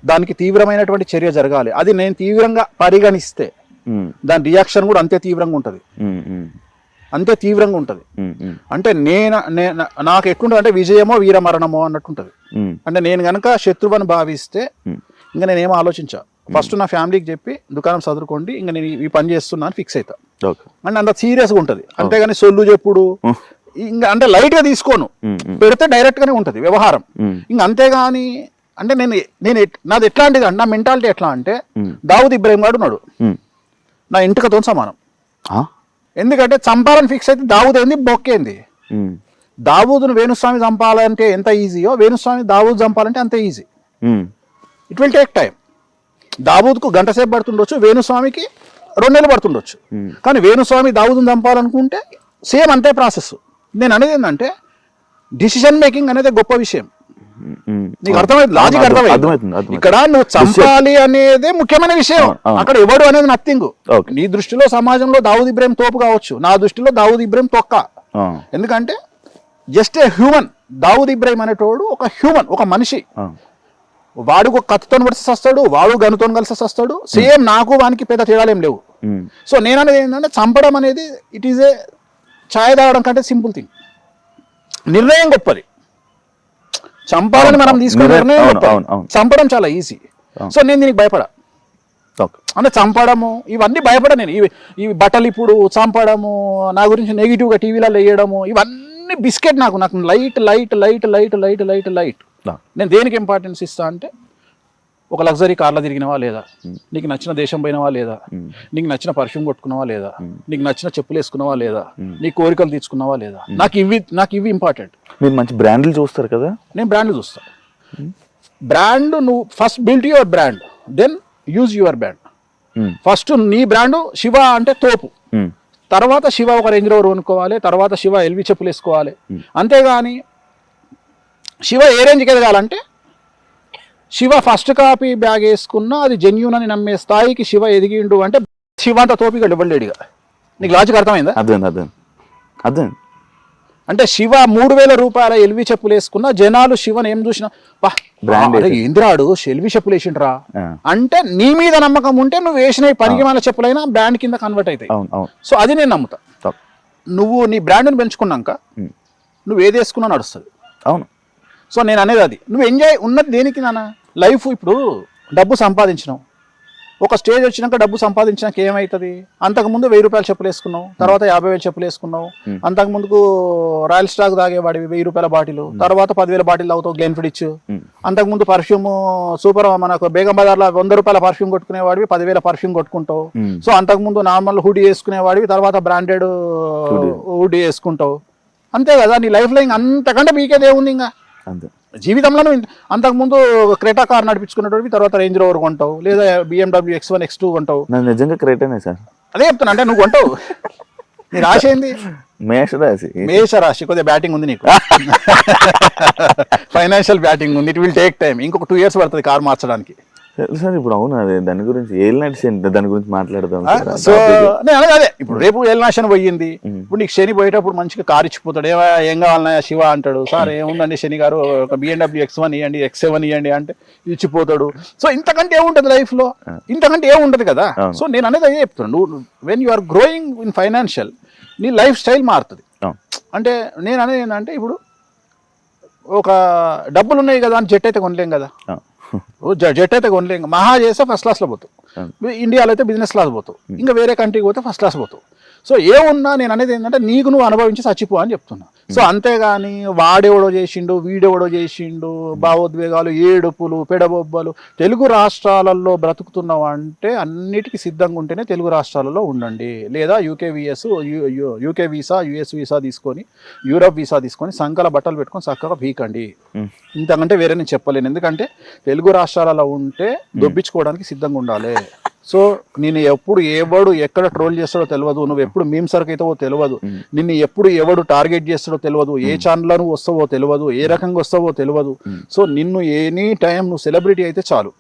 దానికి తీవ్రమైనటువంటి చర్య జరగాలి. అది నేను తీవ్రంగా పరిగణిస్తే దాని రియాక్షన్ కూడా అంతే తీవ్రంగా ఉంటుంది, అంతే తీవ్రంగా ఉంటుంది. అంటే నాకు ఎట్లుంటుంది అంటే విజయమో వీరమరణమో అన్నట్టుంటది. అంటే నేను గనక శత్రువుని భావిస్తే ఇంకా నేనేమో ఆలోచించా, ఫస్ట్ నా ఫ్యామిలీకి చెప్పి దుకాణం చదువుకోండి, ఇంకా నేను ఈ పని చేస్తున్నాను ఫిక్స్ అవుతా. అంటే అంత సీరియస్గా ఉంటుంది. అంతేగాని సొల్లు చెప్పుడు ఇంకా అంటే లైట్ గా తీసుకోను, పెడితే డైరెక్ట్ గానే ఉంటది వ్యవహారం. ఇంకా అంతేగాని అంటే నేను నాది ఎట్లాంటిది అంటే, నా మెంటాలిటీ ఎట్లా అంటే, దావుద్ ఇబ్రాహిం గారు ఉన్నాడు, నా ఇంటికతో సమానం. ఎందుకంటే చంపాలని ఫిక్స్ అయితే దావుద్ ఏంది బొక్కేంది. దావూదును వేణుస్వామి చంపాలంటే ఎంత ఈజీయో, వేణుస్వామి దావూద్ చంపాలంటే అంత easy. It will take time. దావూద్కు గంట సేపు పడుతుండొచ్చు, వేణుస్వామికి 2 నెలలు పడుతుండొచ్చు. కానీ వేణుస్వామి దావూదును చంపాలనుకుంటే సేమ్ అంతే ప్రాసెస్. నేను అనేది ఏంటంటే, డిసిషన్ మేకింగ్ అనేది గొప్ప విషయం. నీకు అర్థమైంది, లాజిక్ అర్థమైంది. ఇక్కడ నువ్వు చంపాలి అనేది ముఖ్యమైన విషయం, అక్కడ ఎవడు అనేది నథింగ్. నీ దృష్టిలో సమాజంలో దావూద్ ఇబ్రాహిం తోపు కావచ్చు, నా దృష్టిలో దావూద్ ఇబ్రాహిం తొక్క. ఎందుకంటే just a human. Dawood Ibrahim అనేటోడు ఒక హ్యూమన్, ఒక మనిషి. వాడు ఒక కత్తితో కలిసి వస్తాడు, వాడు గనుతో కలిసి వస్తాడు. సేమ్ నాకు వానికి పెద్ద తేడాలు ఏం లేవు. సో నేను అనేది ఏంటంటే, చంపడం అనేది ఇట్ ఈజ్ ఏ ఛాయ్ తాగడం కంటే సింపుల్ థింగ్. నిర్ణయం గొప్పది, చంపాలని మనం తీసుకునే నిర్ణయం గొప్పది, చంపడం చాలా ఈజీ. సో నేను దీనికి భయపడా. అంటే చంపడము ఇవన్నీ భయపడా నేను. ఇవి బట్టలు ఇప్పుడు చంపడము, నా గురించి నెగిటివ్గా టీవీలలో వేయడము, ఇవన్నీ బిస్కెట్. నాకు light light light light light light light. నేను దేనికి ఇంపార్టెన్స్ ఇస్తా అంటే, ఒక లగ్జరీ కార్లో తిరిగినవా లేదా, నీకు నచ్చిన దేశం పోయినవా లేదా, నీకు నచ్చిన పర్ఫ్యూమ్ కొట్టుకున్నావా లేదా, నీకు నచ్చిన చెప్పులు వేసుకున్నావా లేదా, నీ కోరికలు తీర్చుకున్నావా లేదా, నాకు ఇవి ఇంపార్టెంట్. మీరు మంచి బ్రాండ్లు చూస్తారు కదా. నేను బ్రాండ్లు చూస్తా. బ్రాండ్ నువ్వు first build your brand, then use your brand. First నీ బ్రాండ్ శివ అంటే తోపు, తర్వాత శివ ఒక రేంజ్ రోవర్ కొనుక్కోవాలి, తర్వాత శివ ఎల్వి చెప్పులు వేసుకోవాలి. అంతేగాని శివ ఏ రేంజ్కి ఎదగాలంటే, శివ ఫస్ట్ కాపీ బ్యాగ్ వేసుకున్నా అది జెన్యూన్ అని నమ్మే స్థాయికి శివ ఎదిగిండు అంటే, శివ అంత తోపిగా ఇవ్వలేడుగా. నీకు లాజిక్ అర్థమైందా? అర్థం. అంటే శివ 3000 రూపాయల ఎల్వి చెప్పులు వేసుకున్నా జనాలు శివని ఏం చూసినా, ఇంద్రాడు ఎల్వి చెప్పులు వేసిండ్రా అంటే, నీ మీద నమ్మకం ఉంటే నువ్వు వేసిన పనికి మన చెప్పులైనా బ్రాండ్ కింద కన్వర్ట్ అవుతాయి. సో అది నేను నమ్ముతా. నువ్వు నీ బ్రాండ్ని పెంచుకున్నాక నువ్వు ఏది వేసుకున్నా నడుస్తుంది. అవును. సో నేను అనేది అది. నువ్వు ఎంజాయ్ ఉన్నది దేనికి నాన్న? లైఫ్. ఇప్పుడు డబ్బు సంపాదించినావు, ఒక స్టేజ్ వచ్చినాక డబ్బు సంపాదించినాక ఏమవుతుంది? అంతకుముందు 1000 రూపాయల చెప్పులు వేసుకున్నావు, తర్వాత 50,000 చెప్పులు వేసుకున్నావు. అంతకుముందుకు రాయల్ స్టాక్ తాగేవాడివి 1000 రూపాయల బాటిల్, తర్వాత 10,000 బాటిల్ తాగుతావు గ్లెన్ఫిడిచ్. అంతకుముందు పర్ఫ్యూమ్ సూపర్, మనకు బేగం బజార్లో 100 రూపాయల పర్ఫ్యూమ్ కొట్టుకునేవాడివి 10,000 పర్ఫ్యూమ్ కొట్టుకుంటావు. సో అంతకుముందు నార్మల్ హుడీ వేసుకునేవాడివి, తర్వాత బ్రాండెడ్ హుడీ వేసుకుంటావు. అంతే కదా నీ లైఫ్లో. ఇంక అంతకంటే మీకేది ఏముంది ఇంకా జీవితంలో? అంతకుముందు క్రెటా కార్ నడిపించుకునేటోడివి, తర్వాత రేంజ్ రోవర్ కొంటావు, లేదా BMW X1 X2 కొంటావు. నిజంగా క్రెటానే సార్. అదే చెప్తున్నా, అంటే నువ్వు కొంటావు. నీ రాశి ఏంది? మేషరాశి. కొద్దిగా బ్యాటింగ్ ఉంది నీకు, ఫైనాన్షియల్ బ్యాటింగ్ ఉంది. It will take time. ఇంకొక 2 years పడుతుంది కార్ మార్చడానికి. సార్ ఇప్పుడు అవును అదే దాని గురించి ఏలినాటి దాని గురించి మాట్లాడదాం సార్. సో నేను అదే ఇప్పుడు రేపు ఏలినాశనం పోయింది, ఇప్పుడు నీకు శని పోయేటప్పుడు మంచిగా కారు ఇచ్చిపోతాడు, ఏం కావాలన్నా శివ అంటాడు, సార్ ఏముందండి శని గారు ఒక BMW X1 ఇవ్వండి, X7 ఇవ్వండి అంటే ఇచ్చిపోతాడు. సో ఇంతకంటే ఏముంటది లైఫ్ లో, ఇంతకంటే ఏముంటది కదా. సో నేను అనేది అదే చెప్తున్నాను, నువ్వు when you are growing in financial నీ లైఫ్ స్టైల్ మారుతుంది. అంటే నేను అనేది ఏంటంటే ఇప్పుడు ఒక డబ్బులు ఉన్నాయి కదా అని జెట్ అయితే కొనలేం కదా, జెట్ అయితే కొనలేం, మహా చేస్తే ఫస్ట్ క్లాస్లో పోతావు, ఇండియాలో అయితే బిజినెస్ క్లాస్ పోతావు, ఇంకా వేరే కంట్రీకి పోతే ఫస్ట్ క్లాస్ పోతావు. సో ఏమున్నా నేను అనేది ఏంటంటే నీకు నువ్వు అనుభవించి చచ్చిపో అని చెప్తున్నా. సో అంతేగాని వాడెవడో చేసిండు వీడెవడో చేసిండు భావోద్వేగాలు ఏడుపులు పెడబొబ్బలు. తెలుగు రాష్ట్రాలలో బ్రతుకుతున్నావు అంటే అన్నిటికీ సిద్ధంగా ఉంటేనే తెలుగు రాష్ట్రాలలో ఉండండి, లేదా యూకే వీసా US వీసా తీసుకొని యూరప్ వీసా తీసుకొని సంకల బట్టలు పెట్టుకొని చక్కగా పీకండి. ఇంతకంటే వేరే నేను చెప్పలేను, ఎందుకంటే తెలుగు రాష్ట్రాలలో ఉంటే దొబ్బించుకోవడానికి సిద్ధంగా ఉండాలి. సో నేను ఎప్పుడు ఎవడు ఎక్కడ ట్రోల్ చేస్తాడో తెలియదు, నువ్వు ఎప్పుడు మీమ్ సర్క్ అవుతావో తెలియదు, నిన్ను ఎప్పుడు ఎవడు టార్గెట్ చేస్తాడో తెలియదు, ఏ ఛానల్లో నువ్వు వస్తావో తెలియదు, ఏ రకంగా వస్తావో తెలియదు. సో నిన్ను ఎనీ టైం నువ్వు సెలబ్రిటీ అయితే చాలు,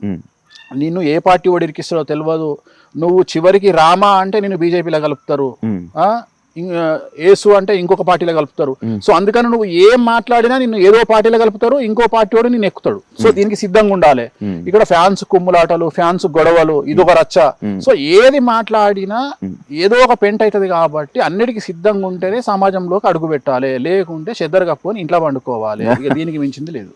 నిన్ను ఏ పార్టీ వాడు ఇరికిస్తాడో తెలియదు. నువ్వు చివరికి రామా అంటే నిన్ను బీజేపీలో కలుపుతారు, ఏసు అంటే ఇంకొక పార్టీలో కలుపుతారు. సో అందుకని నువ్వు ఏం మాట్లాడినా నిన్ను ఏదో పార్టీలో కలుపుతారు, ఇంకో పార్టీ వాడు నిన్ను ఎక్కుతాడు. సో దీనికి సిద్ధంగా ఉండాలి. ఇక్కడ ఫ్యాన్స్ కుమ్ములాటలు, ఫ్యాన్స్ గొడవలు, ఇదొక రచ్చ. సో ఏది మాట్లాడినా ఏదో ఒక పెంట్ అవుతుంది కాబట్టి అన్నిటికీ సిద్ధంగా ఉంటేనే సమాజంలోకి అడుగు పెట్టాలి, లేకుంటే చెద్దరు కప్పుకొని ఇంట్లో పండుకోవాలి. ఇక దీనికి మించింది లేదు.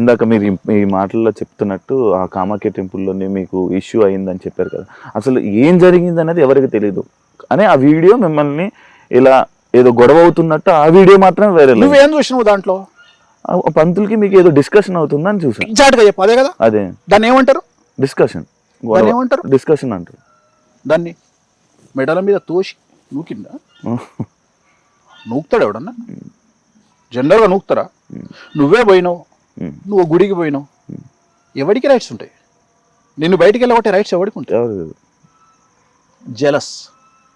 ఇందాక మీరు ఈ మాటల్లో చెప్తున్నట్టు ఆ కామాఖ్య టెంపుల్లోనే మీకు ఇష్యూ అయిందని చెప్పారు కదా, అసలు ఏం జరిగింది అనేది ఎవరికి తెలియదు అని ఆ వీడియో మిమ్మల్ని ఇలా ఏదో గొడవ అవుతున్నట్టు ఆ వీడియో మాత్రం వేరే. నువ్వేం చూసినావు దాంట్లో? పంతులకి మీకు ఏదో డిస్కషన్ అవుతుందని చూసాను. ఎగ్జాక్ట్గా చెప్పు, అదే కదా. అదే దాన్ని ఏమంటారు? డిస్కషన్. ఏమంటారు? డిస్కషన్ అంటారు. దాన్ని మెడల మీద తోసి నూకిందా? నూకుతాడు ఎవడన్నా? జనరల్గా నూకుతారా? నువ్వే పోయినావు, నువ్వు గుడికి పోయినావు, ఎవరికి రైట్స్ ఉంటాయి? నిన్ను బయటికి వెళ్ళబట్టే రైట్స్ ఎవరికి ఉంటాయి? జెలస్.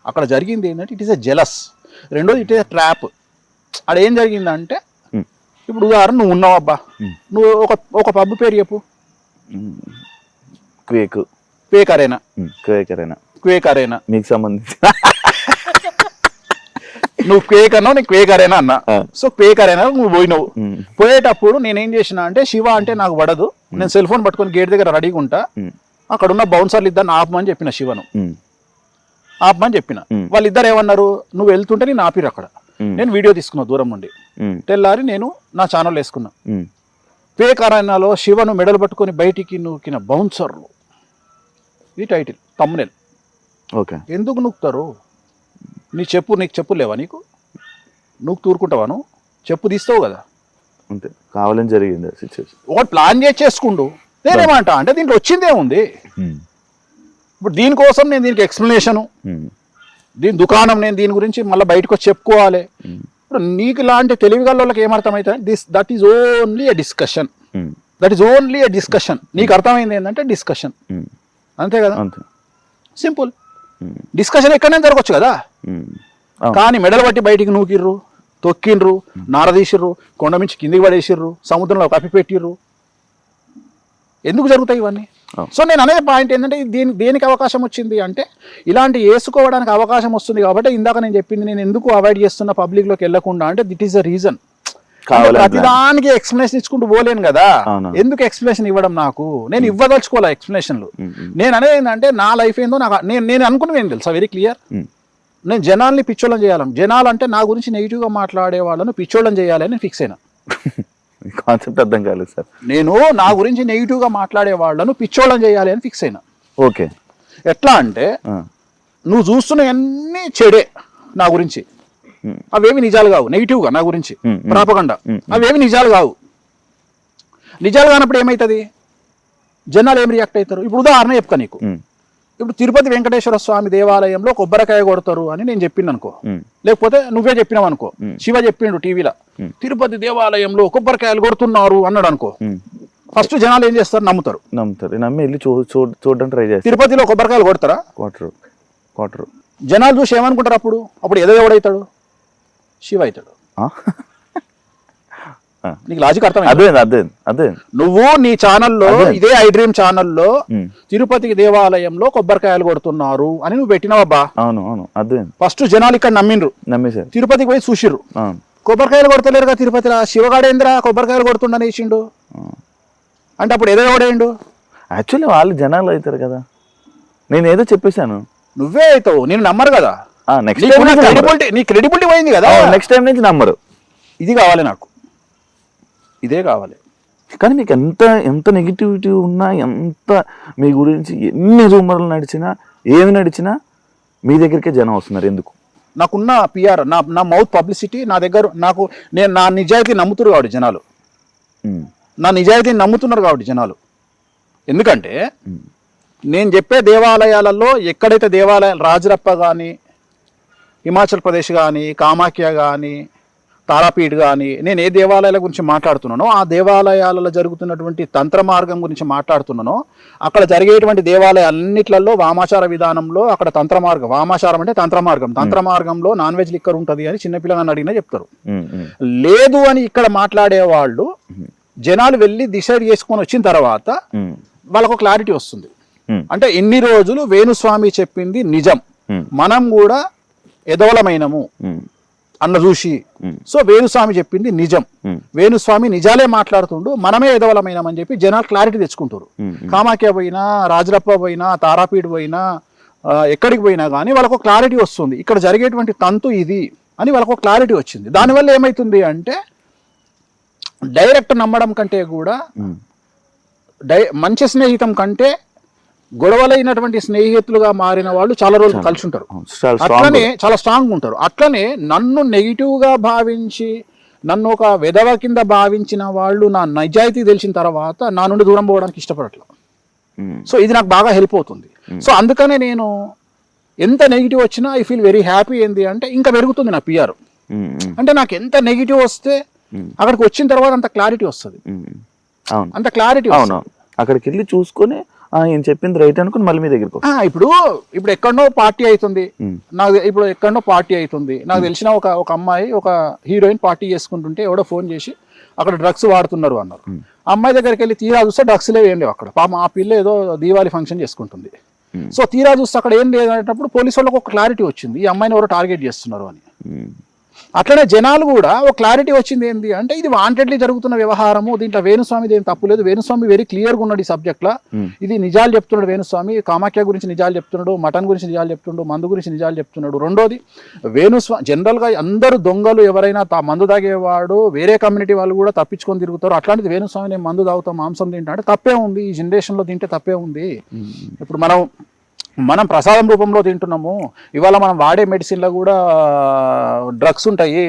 అక్కడ జరిగింది ఏంటంటే ఇట్ ఈస్ ఎ జెలస్. రెండోది ఇట్ ఈస్ ఎ ట్రాప్. అక్కడ ఏం జరిగిందంటే ఇప్పుడు ఉదాహరణ నువ్వు ఉన్నావు అబ్బా, నువ్వు ఒక పబ్ పేరు చెప్పు. క్వేక్ అరేనా మీకు సంబంధించి నువ్వు క్వేక్ అన్నావు, నేను క్వేక్ అరేనా అన్నా. సో క్వేక్ అరేనా నువ్వు పోయినావు. పోయేటప్పుడు నేనేం చేసిన అంటే శివ అంటే నాకు పడదు, నేను సెల్ ఫోన్ పట్టుకొని గేట్ దగ్గర రెడీగా ఉంటా, అక్కడ ఉన్న బౌన్సర్లు ఇద్దరు ఆపమని చెప్పిన శివను, ఆపమని చెప్పిన. వాళ్ళిద్దరు ఏమన్నారు, నువ్వు వెళ్తుంటే నేను ఆపిరు అక్కడ, నేను వీడియో తీసుకున్నా దూరం నుండి. తెల్లారి నేను నా ఛానల్ వేసుకున్నా, క్వేక్ అరేనాలో శివను మెడలు పట్టుకొని బయటికి నూకిన బౌన్సర్లు, ఇది టైటిల్ థంబ్నెయిల్. ఓకే. ఎందుకు నూకుతారు? నీకు చెప్పు లేవా? నీకు నువ్వు తూరుకుంటావా? చెప్పు తీస్తావు కదా. అంతే, కావాలని జరిగింది సిచ్యువేషన్. ఒకటి ప్లాన్ చేసుకుంటూ నేనేమంటా అంటే దీంట్లో వచ్చిందే ఉంది. ఇప్పుడు దీనికోసం నేను దీనికి ఎక్స్ప్లెనేషను, దీని దుకాణం, నేను దీని గురించి మళ్ళీ బయటకు వచ్చి చెప్పుకోవాలి. ఇప్పుడు నీకు లాంటి తెలివిగల వాళ్ళకి ఏమర్థమవుతుంది? That is only a discussion. నీకు అర్థమైంది ఏంటంటే డిస్కషన్, అంతే కదా. సింపుల్. డిస్కషన్ ఎక్కడైనా జరగవచ్చు కదా. కానీ మెడలు పట్టి బయటికి నూకిర్రు, తొక్కిండ్రు, నారదీసిర్రు, కొండ మించి కిందికి పడేసిర్రు, సముద్రంలో కప్పిపెట్టిర్రు. ఎందుకు జరుగుతాయి ఇవన్నీ? సో నేను అనే పాయింట్ ఏంటంటే దేనికి అవకాశం వచ్చింది అంటే ఇలాంటి వేసుకోవడానికి అవకాశం వస్తుంది కాబట్టి ఇందాక నేను చెప్పింది, నేను ఎందుకు అవాయిడ్ చేస్తున్న పబ్లిక్ లోకి వెళ్లకుండా అంటే దిట్ ఈస్ ద రీజన్. ప్రతిదానికి ఎక్స్ప్లెనేషన్ ఇచ్చుకుంటూ పోలేను కదా. ఎందుకు ఎక్స్ప్లెనేషన్ ఇవ్వడం? నాకు నేను ఇవ్వదలుచుకోలే ఎక్స్ప్లెనేషన్లు. నేను అనేది ఏంటంటే నా లైఫ్ ఏందో నాకు నేను అనుకున్నది ఏం తెలుసా, వెరీ క్లియర్. నేను జనాల్ని పిచ్చోళ్ళని చేయాలని, జనాలంటే నా గురించి నెగిటివ్ గా మాట్లాడే వాళ్ళను పిచ్చోళ్ళని చేయాలని ఫిక్స్ అయినా. కాన్సెప్ట్ అర్థం కాలేదు సార్. నేను నా గురించి నెగిటివ్ గా మాట్లాడే వాళ్ళను పిచ్చోళ్ళని చేయాలి అని ఫిక్స్ అయినా. ఓకే. ఎట్లా అంటే నువ్వు చూస్తున్నవన్నీ చెడే నా గురించి, అవేమి నిజాలు కావు. నెగిటివ్ గా నా గురించి ప్రాపగండా, అవేమి నిజాలు కావు. నిజాలు కానప్పుడు ఏమవుతుంది? జనాలు ఏం రియాక్ట్ అవుతారు? ఇప్పుడు ఉదాహరణ చెప్తా నీకు. ఇప్పుడు తిరుపతి వెంకటేశ్వర స్వామి దేవాలయంలో కొబ్బరికాయ కొడతారు అని నేను చెప్పింది అనుకో, లేకపోతే నువ్వే చెప్పినావు అనుకో, శివ చెప్పిండు టీవీలో తిరుపతి దేవాలయంలో కొబ్బరికాయలు కొడుతున్నారు అన్నాడు అనుకో, ఫస్ట్ జనాలు ఏం చేస్తారు? నమ్ముతారు. నమ్మి వెళ్ళి చూడడానికి ట్రై చేస్తారు. తిరుపతిలో కొబ్బరికాయలు కొడతారా? కొట్టరు. జనాలు చూసి ఏమనుకుంటారు? అప్పుడు ఏదో ఎవడవుతాడు? శివ అవుతాడు. నీకు లాజిక్ అర్థమైంది? అదే అదే అదే నువ్వు నీ ఛానల్లో ఇదే ఐ డ్రీమ్ ఛానల్లో ఉమ్. తిరుపతికి దేవాలయంలో కొబ్బరికాయలు కొడుతున్నారు అని నువ్వు పెట్టినావబ్బా. అవును అవును అదే ఫస్ట్ జనాలు ఇక్కడ నమ్మిండ్రు, నమ్మేశారు. తిరుపతికి పోయి చూసిర్రు. అవును కొబ్బరికాయలు కొడతలేరుగా తిరుపతిలో, శివగాడేంద్ర కొబ్బరికాయలు కొడుతుండని వేసిండు అంటే అప్పుడు ఏదో ఎవడేండు? యాక్చువల్లీ వాళ్ళు జనాలు అవుతారు కదా. నేను ఏదో చెప్పేశాను, నువ్వే అవుతావు, నేను నమ్మరు కదా. నెక్స్ట్ నీ క్రెడిబిలిటీ పోయింది కదా. నెక్స్ట్ టైం నుంచి నమ్మరు. ఇది కావాలి నాకు, ఇదే కావాలి. కానీ మీకు ఎంత నెగిటివిటీ ఉన్నా, ఎంత మీ గురించి ఎన్ని రూమర్లు నడిచినా, ఏమి నడిచినా మీ దగ్గరికే జనం వస్తున్నారు. ఎందుకు? నాకున్న పిఆర్, నా మౌత్ పబ్లిసిటీ నా దగ్గర, నేను నా నిజాయితీ నమ్ముతున్నారు కాబట్టి జనాలు, నా నిజాయితీని నమ్ముతున్నారు కాబట్టి జనాలు. ఎందుకంటే నేను చెప్పే దేవాలయాలలో ఎక్కడైతే దేవాలయాలు, రాజరప్ప కానీ, హిమాచల్ ప్రదేశ్ కానీ, కామాఖ్య కానీ, తారాపీఠ్ కానీ, నేను ఏ దేవాలయాల గురించి మాట్లాడుతున్నానో ఆ దేవాలయాలలో జరుగుతున్నటువంటి తంత్ర మార్గం గురించి మాట్లాడుతున్నానో, అక్కడ జరిగేటువంటి దేవాలయాలన్నిట్లలో వామాచార విధానంలో అక్కడ తంత్ర మార్గం, వామాచారం అంటే తంత్ర మార్గం, తంత్ర మార్గంలో నాన్ వెజ్ లిక్కర్ ఉంటుంది అని చిన్నపిల్లగాన్ని అడిగినా చెప్తారు. లేదు అని ఇక్కడ మాట్లాడే వాళ్ళు జనాలు వెళ్ళి డిసైడ్ చేసుకొని వచ్చిన తర్వాత వాళ్ళకు క్లారిటీ వస్తుంది. అంటే ఇన్ని రోజులు వేణుస్వామి చెప్పింది నిజం, మనం కూడా ఎదవలమైనము అన్న చూసి, సో వేణుస్వామి చెప్పింది నిజం, వేణుస్వామి నిజాలే మాట్లాడుతుండు, మనమే ఎదవలమైనామని చెప్పి జనాలు క్లారిటీ తెచ్చుకుంటారు. కామాఖ్య పోయినా, రాజరప్ప పోయినా, తారాపీఠ్ పోయినా, ఎక్కడికి పోయినా కానీ వాళ్ళకు క్లారిటీ వస్తుంది, ఇక్కడ జరిగేటువంటి తంతు ఇది అని వాళ్ళకు క్లారిటీ వచ్చింది. దానివల్ల ఏమవుతుంది అంటే డైరెక్ట్ నమ్మడం కంటే కూడా మంచి స్నేహితం కంటే గొడవలైనటువంటి స్నేహితులుగా మారిన వాళ్ళు చాలా రోజులు కలిసి ఉంటారు, అట్లనే చాలా స్ట్రాంగ్ ఉంటారు. అట్లనే నన్ను నెగిటివ్ గా భావించి, నన్ను ఒక వెధవ కింద భావించిన వాళ్ళు నా నిజాయితీ తెలిసిన తర్వాత నా నుండి దూరం పోవడానికి ఇష్టపడట్లా. సో ఇది నాకు బాగా హెల్ప్ అవుతుంది. సో అందుకనే నేను ఎంత నెగిటివ్ వచ్చినా ఐ ఫీల్ వెరీ హ్యాపీ. ఏంది అంటే ఇంకా పెరుగుతుంది నా పిఆర్. అంటే నాకు ఎంత నెగిటివ్ వస్తే అక్కడికి వచ్చిన తర్వాత అంత క్లారిటీ వస్తుంది, అంత క్లారిటీ. అక్కడికి వెళ్ళి చూసుకొని ఏం చెప్పింది రైట్ అనుకుని మళ్ళీ మీ దగ్గరికి. ఇప్పుడు ఎక్కడో పార్టీ అవుతుంది నాకు, ఇప్పుడు ఎక్కడో పార్టీ అవుతుంది నాకు తెలిసిన ఒక అమ్మాయి, ఒక హీరోయిన్ పార్టీ చేసుకుంటుంటే ఎవడో ఫోన్ చేసి అక్కడ డ్రగ్స్ వాడుతున్నారు అన్నారు. అమ్మాయి దగ్గరికి వెళ్ళి తీరా చూస్తే డ్రగ్స్ లేవు, ఏం లేవు అక్కడ. పాపం ఆ పిల్ల ఏదో దీవాళి ఫంక్షన్ చేసుకుంటుంది. సో తీరా చూస్తే అక్కడ ఏం లేదనేటప్పుడు పోలీసు వాళ్ళకి ఒక క్లారిటీ వచ్చింది, ఈ అమ్మాయిని ఎవరో టార్గెట్ చేస్తున్నారు అని. అట్లనే జనాలు కూడా ఒక క్లారిటీ వచ్చింది, ఏంటి అంటే ఇది వాంటెడ్లీ జరుగుతున్న వ్యవహారము, దీంట్లో వేణుస్వామిది ఏం తప్పు లేదు, వేణుస్వామి వెరీ క్లియర్గా ఉన్నాడు ఈ సబ్జెక్ట్లో, ఇది నిజాలు చెప్తున్నాడు వేణుస్వామి, కామాఖ్య గురించి నిజాలు చెప్తున్నాడు, మటన్ గురించి నిజాలు చెప్తున్నాడు, మందు గురించి నిజాలు చెప్తున్నాడు. రెండోది వేణుస్వామి జనరల్గా అందరూ దొంగలు, ఎవరైనా మందు తాగేవాడు వేరే కమ్యూనిటీ వాళ్ళు కూడా తప్పించుకొని తిరుగుతారు. అట్లాంటిది వేణుస్వామి నేను మందు తాగుతాం, మాంసం తింటా అంటే తప్పే ఉంది, ఈ జనరేషన్లో తింటే తప్పే ఉంది. ఇప్పుడు మనం ప్రసాదం రూపంలో తింటున్నాము, ఇవాళ మనం వాడే మెడిసిన్లో కూడా డ్రగ్స్ ఉంటాయి,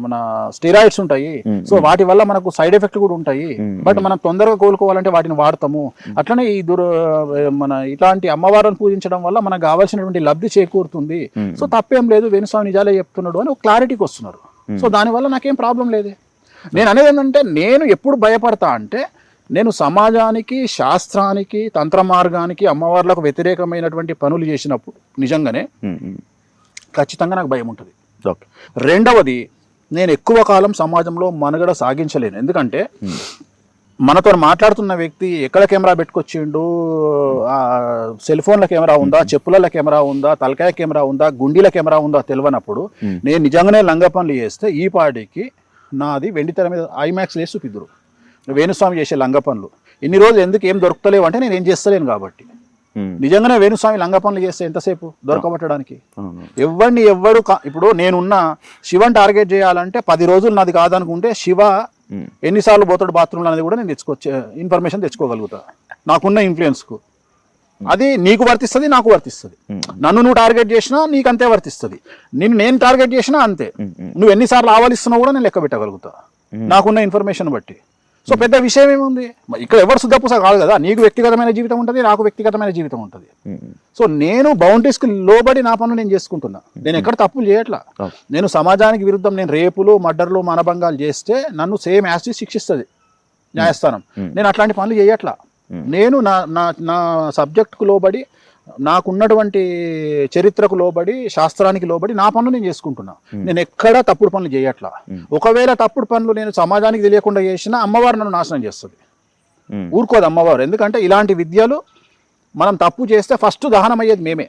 మన స్టెరాయిడ్స్ ఉంటాయి. సో వాటి వల్ల మనకు సైడ్ ఎఫెక్ట్ కూడా ఉంటాయి, బట్ మనం తొందరగా కోలుకోవాలంటే వాటిని వాడతాము. అట్లనే ఈ మన ఇట్లాంటి అమ్మవారిని పూజించడం వల్ల మనకు కావాల్సినటువంటి లబ్ధి చేకూరుతుంది. సో తప్పేం లేదు, వేణుస్వామి నిజాలే చెప్తున్నాడు అని ఒక క్లారిటీకి వస్తున్నారు. సో దానివల్ల నాకేం ప్రాబ్లం లేదు. నేను అనేది ఏంటంటే, నేను ఎప్పుడు భయపడతా అంటే, నేను సమాజానికి, శాస్త్రానికి, తంత్ర మార్గానికి, అమ్మవార్లకు వ్యతిరేకమైనటువంటి పనులు చేసినప్పుడు నిజంగానే ఖచ్చితంగా నాకు భయం ఉంటుంది. రెండవది, నేను ఎక్కువ కాలం సమాజంలో మనుగడ సాగించలేను. ఎందుకంటే మనతో మాట్లాడుతున్న వ్యక్తి ఎక్కడ కెమెరా పెట్టుకొచ్చిండు, సెల్ ఫోన్ల కెమెరా ఉందా, చెప్పుల కెమెరా ఉందా, తలకాయ కెమెరా ఉందా, గుండీల కెమెరా ఉందా తెలియనప్పుడు నేను నిజంగానే లంగ పనులు చేస్తే ఈ పాటికి నాది వెండి తెర మీద ఐమాక్స్ వేసి చూపిద్దురు. వేణుస్వామి చేసే లంగ పనులు ఇన్ని రోజులు ఎందుకు ఏం దొరుకుతలేవు అంటే నేను ఏం చేస్తలేను కాబట్టి. నిజంగానే వేణుస్వామి లంగ పనులు చేస్తే ఎంతసేపు దొరకబట్టడానికి? ఎవడు ఇప్పుడు నేనున్న శివని టార్గెట్ చేయాలంటే 10 రోజులు నాది కాదనుకుంటే శివ ఎన్నిసార్లు పోతాడు బాత్రూంలో అనేది కూడా నేను ఇన్ఫర్మేషన్ తెచ్చుకోగలుగుతా నాకున్న ఇన్ఫ్లుయెన్స్కు. అది నీకు వర్తిస్తుంది, నాకు వర్తిస్తుంది. నన్ను నువ్వు టార్గెట్ చేసినా నీకు అంతే వర్తిస్తుంది, నేను టార్గెట్ చేసినా అంతే. నువ్వు ఎన్నిసార్లు ఆవలిస్తున్నావు కూడా నేను లెక్క పెట్టగలుగుతా నాకున్న ఇన్ఫర్మేషన్ బట్టి. సో పెద్ద విషయం ఏముంది, ఇక్కడ ఎవరు శుద్ధపూస కాదు కదా. నీకు వ్యక్తిగతమైన జీవితం ఉంటుంది, నాకు వ్యక్తిగతమైన జీవితం ఉంటుంది. సో నేను బౌండరీస్కి లోబడి నా పనులు నేను చేసుకుంటున్నా, నేను ఎక్కడ తప్పులు చేయట్లా. నేను సమాజానికి విరుద్ధం నేను రేపులు, మర్డర్లు, మానభంగాలు చేస్తే నన్ను సేమ్ యాసిడ్ శిక్షిస్తుంది న్యాయస్థానం. నేను అట్లాంటి పనులు చేయట్లా. నేను నా సబ్జెక్ట్కు లోబడి నాకున్నటువంటి చరిత్రకు లోబడి శాస్త్రానికి లోబడి నా పనులు నేను చేసుకుంటున్నా. నేను ఎక్కడా తప్పుడు పనులు చేయట్లా. ఒకవేళ తప్పుడు పనులు నేను సమాజానికి తెలియకుండా చేసినా అమ్మవారు నన్ను నాశనం చేస్తుంది. ఊరుకోదు అమ్మవారు. ఎందుకంటే ఇలాంటి విద్యలు మనం తప్పు చేస్తే ఫస్ట్ దహనం అయ్యేది మేమే.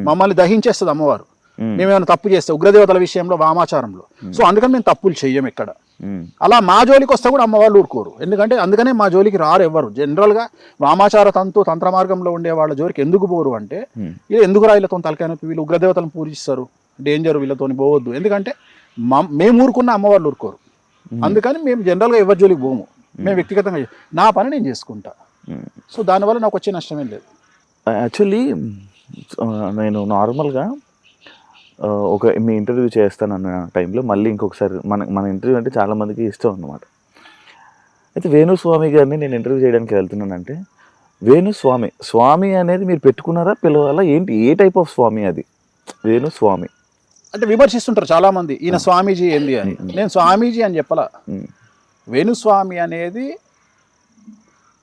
మమ్మల్ని దహించేస్తుంది అమ్మవారు మేమేమైనా తప్పు చేస్తే, ఉగ్రదేవతల విషయంలో వామాచారంలో. సో అందుకని మేము తప్పులు చెయ్యం ఎక్కడ. అలా మా జోలికి వస్తే కూడా అమ్మవాళ్ళు ఊరుకోరు. అందుకనే మా జోలికి రారు ఎవ్వరు. జనరల్గా వామాచార తంత్ర మార్గంలో ఉండే వాళ్ళ జోలికి ఎందుకు పోరు అంటే, ఎందుకు రా వీళ్ళతో తలకాయ నొప్పి, వీళ్ళు ఉగ్రదేవతలను పూజిస్తారు, డేంజర్, వీళ్ళతో పోవద్దు. ఎందుకంటే మేము ఊరుకున్న అమ్మవాళ్ళు ఊరుకోరు. అందుకని మేము జనరల్గా ఎవరి జోలికి పోము. మేము వ్యక్తిగతంగా నా పని నేను చేసుకుంటా. సో దానివల్ల నాకు వచ్చే నష్టమేం లేదు. యాక్చువల్లీ నేను నార్మల్గా మీ ఇంటర్వ్యూ చేస్తానన్న టైంలో మళ్ళీ ఇంకొకసారి మన ఇంటర్వ్యూ అంటే చాలామందికి ఇష్టం అన్నమాట. అయితే వేణుస్వామి గారిని నేను ఇంటర్వ్యూ చేయడానికి వెళ్తున్నానంటే, స్వామి అనేది మీరు పెట్టుకున్నారా, పిలవాలా, ఏంటి, ఏ టైప్ ఆఫ్ స్వామి అది వేణుస్వామి? అంటే విమర్శిస్తుంటారు చాలామంది, ఈయన స్వామీజీ ఏంది అని. నేను స్వామీజీ అని చెప్పలా. వేణుస్వామి అనేది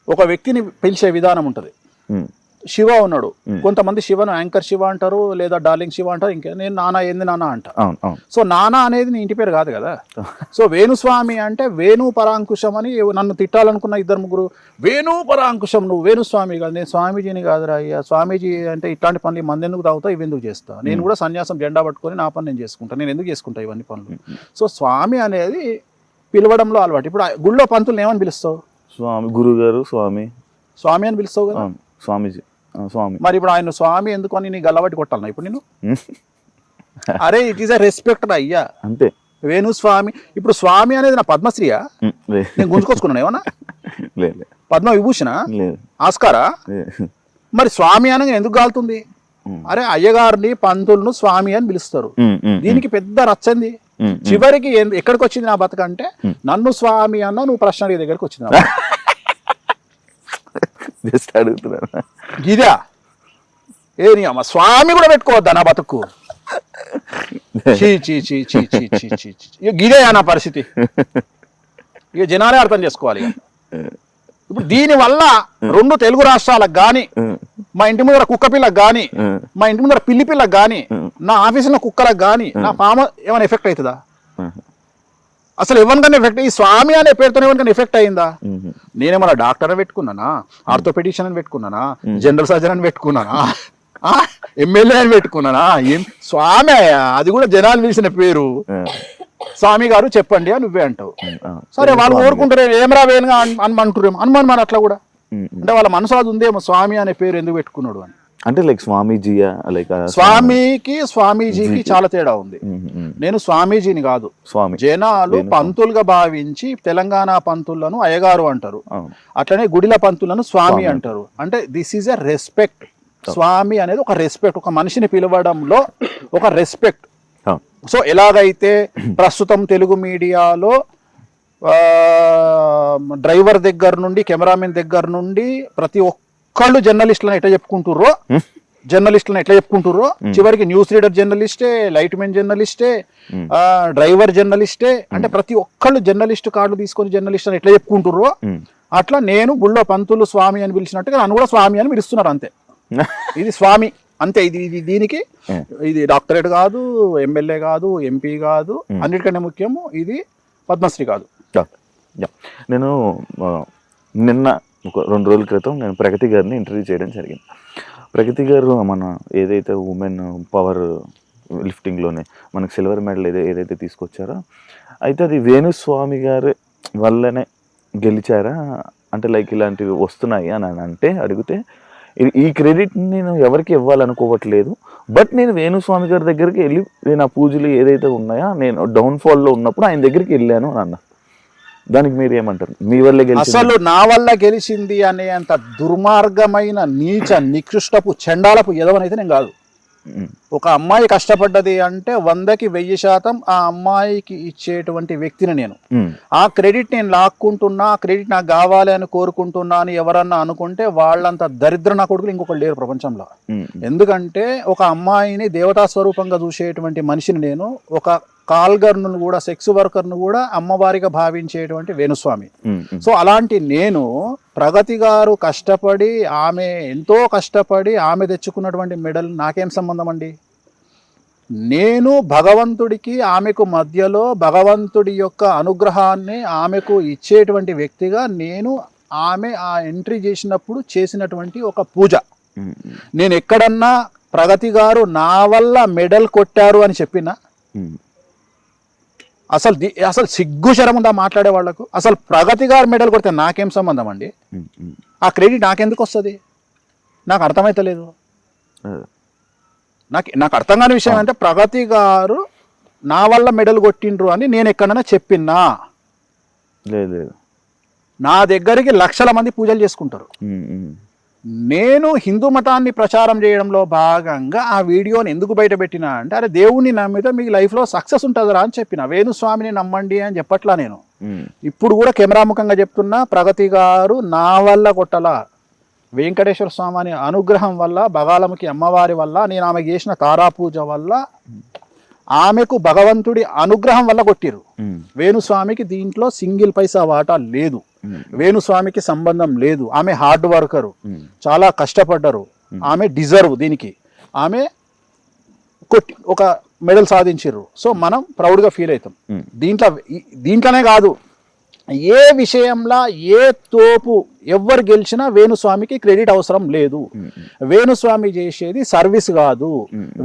ఒక వ్యక్తిని పిలిచే విధానం ఉంటుంది. శివ ఉన్నాడు, కొంతమంది శివను యాంకర్ శివ అంటారు, లేదా డార్లింగ్ శివ అంటారు. ఇంకా నేను నానా ఏంది నానా అంట. సో నానా అనేది నీ ఇంటి పేరు కాదు కదా. సో వేణుస్వామి అంటే వేణు పరాంకుశం అని నన్ను తిట్టాలనుకున్న 2-3 వేణు పరాంకుశం, నువ్వు వేణుస్వామి కాదు, నేను స్వామీజీని కాదురా అయ్యా. స్వామీజీ అంటే ఇట్లాంటి పనులు మంది ఎందుకు తాగుతా, ఇవి ఎందుకు చేస్తా, నేను కూడా సన్యాసం జెండా పట్టుకొని నా పని నేను చేసుకుంటా, నేను ఎందుకు చేసుకుంటా ఇవన్నీ పనులు. సో స్వామి అనేది పిలవడంలో అలవాటు. ఇప్పుడు గుళ్ళో పంతులు ఏమని పిలుస్తావు? స్వామి, గురుగారు, స్వామి అని పిలుస్తావు కదా. స్వామీజీ, స్వామి. మరి ఇప్పుడు ఆయన స్వామి ఎందుకు అని నీ గల్లబట్టి కొట్టాలన్నా ఇప్పుడు నేను? అరే ఇట్ ఈస్ అ రెస్పెక్ట్ అయ్యా, అంతే. వేణుస్వామి, ఇప్పుడు స్వామి అనేది నా పద్మశ్రీయా? నేను గుంజుకొచ్చుకున్నాను ఏమన్నా? పద్మ విభూషణ, ఆస్కారా? మరి స్వామి అనగా ఎందుకు గాలుతుంది? అరే అయ్యగారిని పంతులను స్వామి అని పిలుస్తారు. దీనికి పెద్ద రచ్చంది. చివరికి ఎక్కడికి వచ్చింది నా బతకంటే, నన్ను స్వామి అన్న నువ్వు ప్రశ్న అడిగే దగ్గరికి వచ్చింది. జస్ట్ అడుగుతున్నాను, గిదా ఏ నీ అమ్మ స్వామి కూడా పెట్టుకోవద్దా నా బతుకు? ఇక గిదే నా పరిస్థితి. ఇక జనాలే అర్థం చేసుకోవాలి. ఇప్పుడు దీని వల్ల 2 తెలుగు రాష్ట్రాలకు గాని, మా ఇంటి ముందర కుక్క పిల్లకు గాని, మా ఇంటి ముందర పిల్లి పిల్లకు గాని, నా ఆఫీసులో కుక్కలకు గాని, నా ఫామ్ ఏమైనా ఎఫెక్ట్ అవుతుందా? అసలు ఎవరికైనా ఎఫెక్ట్, ఈ స్వామి అనే పేరుతో ఎవరికైనా ఎఫెక్ట్ అయిందా? నేనేమన్నా డాక్టర్ అని పెట్టుకున్నానా, ఆర్థోపెడిషియన్ అని పెట్టుకున్నానా, జనరల్ సర్జన్ అని పెట్టుకున్నానా, ఎమ్మెల్యే అని పెట్టుకున్నానా? ఏం స్వామి, అది కూడా జనాలు పిలిచిన పేరు. స్వామి గారు చెప్పండి అని నువ్వే అంటావు. సరే వాళ్ళు కోరుకుంటారు, ఏమరా వేలుగా అనుకుంటారేమో, అనుమానం మరి అట్లా కూడా. అంటే వాళ్ళ మనసు అది ఉందేమో, స్వామి అనే పేరు ఎందుకు పెట్టుకున్నాడు అని. అంటే లైక్ స్వామీజీయా, లైక్ స్వామికి స్వామీజీకి చాలా తేడా ఉంది. నేను స్వామీజీని కాదు, స్వామి. జనాలు పంతులుగా భావించి తెలంగాణ పంతులను అయ్యగారు అంటారు, అట్లనే గుడిల పంతులను స్వామి అంటారు. అంటే దిస్ ఈజ్ ఎ రెస్పెక్ట్. స్వామి అనేది ఒక రెస్పెక్ట్, ఒక మనిషిని పిలవడంలో ఒక రెస్పెక్ట్. సో ఎలాగైతే ప్రస్తుతం తెలుగు మీడియాలో డ్రైవర్ దగ్గర నుండి, కెమెరామెన్ దగ్గర నుండి ప్రతి ఒక్కళ్ళు జర్నలిస్టులను ఎట్లా చెప్పుకుంటుర్రో, చివరికి న్యూస్ రీడర్ జర్నలిస్టే, లైట్ మెన్ జర్నలిస్టే, డ్రైవర్ జర్నలిస్టే, అంటే ప్రతి ఒక్కళ్ళు జర్నలిస్ట్ కార్డు తీసుకొని జర్నలిస్ట్ అని ఎట్లా చెప్పుకుంటుర్రో, అట్లా నేను గుళ్ళో పంతులు స్వామి అని పిలిచినట్టుగా నన్ను కూడా స్వామి అని పిలుస్తున్నారు. అంతే, ఇది స్వామి అంతే. ఇది దీనికి ఇది డాక్టరేట్ కాదు, ఎమ్మెల్యే కాదు, ఎంపీ కాదు, అన్నిటికంటే ముఖ్యము ఇది పద్మశ్రీ కాదు. నేను నిన్న ఒక 2 రోజుల క్రితం నేను ప్రగతి గారిని ఇంటర్వ్యూ చేయడం జరిగింది. ప్రగతి గారు మన ఏదైతే ఉమెన్ పవర్ లిఫ్టింగ్లోనే మనకు సిల్వర్ మెడల్ ఏదైతే తీసుకొచ్చారో, అయితే అది వేణుస్వామి గారి వల్లనే గెలిచారా అంటే, లైక్ ఇలాంటివి వస్తున్నాయి అని అంటే అడిగితే, ఈ క్రెడిట్ నేను ఎవరికి ఇవ్వాలనుకోవట్లేదు, బట్ నేను వేణుస్వామి గారి దగ్గరికి వెళ్ళి నా పూజలు ఏదైతే ఉన్నాయో, నేను డౌన్ఫాల్లో ఉన్నప్పుడు ఆయన దగ్గరికి వెళ్ళాను అన్న. దానికి మీరు ఏమంటారు? మీ వల్లే గెలిచింది, అసలు నా వల్ల గెలిచింది అనే అంత దుర్మార్గమైన నీచ నికృష్టపు చండాలపు ఎదవనైతే నేను కాదు. ఒక అమ్మాయి కష్టపడ్డది అంటే 100కి 1000% ఆ అమ్మాయికి ఇచ్చేటువంటి వ్యక్తిని నేను. ఆ క్రెడిట్ నేను లాక్కుంటున్నా, ఆ క్రెడిట్ నాకు కావాలి అని కోరుకుంటున్నా అని ఎవరన్నా అనుకుంటే వాళ్ళంత దరిద్ర నా కొడుకులు ఇంకొకరు లేరు ప్రపంచంలో. ఎందుకంటే ఒక అమ్మాయిని దేవతా స్వరూపంగా చూసేటువంటి మనిషిని నేను, ఒక కాల్ గర్ల్ను కూడా సెక్స్ వర్కర్ను కూడా అమ్మవారిగా భావించేటువంటి వేణుస్వామి. సో అలాంటి నేను ప్రగతి గారు కష్టపడి ఆమె ఎంతో కష్టపడి ఆమె తెచ్చుకున్నటువంటి మెడల్ నాకేం సంబంధం అండి? నేను భగవంతుడికి ఆమెకు మధ్యలో భగవంతుడి యొక్క అనుగ్రహాన్ని ఆమెకు ఇచ్చేటువంటి వ్యక్తిగా నేను ఆమె ఆ ఎంట్రీ చేసినప్పుడు చేసినటువంటి ఒక పూజ. నేను ఎక్కడన్నా ప్రగతి గారు నా వల్ల మెడల్ కొట్టారు అని చెప్పినా అసలు సిగ్గు శరం ఉందా మాట్లాడే వాళ్ళకు? అసలు ప్రగతి గారు మెడల్ కొడితే నాకేం సంబంధం అండి? ఆ క్రెడిట్ నాకెందుకు వస్తుంది? నాకు అర్థమైతలేదు. నాకు అర్థం కాని విషయం అంటే ప్రగతి గారు నా వల్ల మెడల్ కొట్టిండ్రు అని నేను ఎక్కడైనా చెప్పినా? లేదు. నా దగ్గరికి లక్షల మంది పూజలు చేసుకుంటారు. నేను హిందూ మతాన్ని ప్రచారం చేయడంలో భాగంగా ఆ వీడియోని ఎందుకు బయట పెట్టినా అంటే, అరే దేవుణ్ణి నమ్మితే మీకు లైఫ్లో సక్సెస్ ఉంటుందిరా అని చెప్పిన. వేణుస్వామిని నమ్మండి అని చెప్పట్లా నేను. ఇప్పుడు కూడా కెమెరాముఖంగా చెప్తున్నా, ప్రగతి గారు నా వల్ల కొట్టలా, వెంకటేశ్వర స్వామి అనుగ్రహం వల్ల, బగాలముఖి అమ్మవారి వల్ల, నేను ఆమె చేసిన తారా పూజ వల్ల, ఆమెకు భగవంతుడి అనుగ్రహం వల్ల కొట్టిరు. వేణుస్వామికి దీంట్లో సింగిల్ పైసా వాటా లేదు. వేణుస్వామికి సంబంధం లేదు. ఆమె హార్డ్ వర్కరు, చాలా కష్టపడ్డారు, ఆమె డిజర్వ్ దీనికి. ఆమె కొట్టి ఒక మెడల్ సాధించారు. సో మనం ప్రౌడ్గా ఫీల్ అవుతాం. దీంట్లోనే కాదు, ఏ విషయంలో ఏ తోపు ఎవ్వరు గెలిచినా వేణుస్వామికి క్రెడిట్ అవసరం లేదు. వేణుస్వామి చేసేది సర్వీస్ కాదు.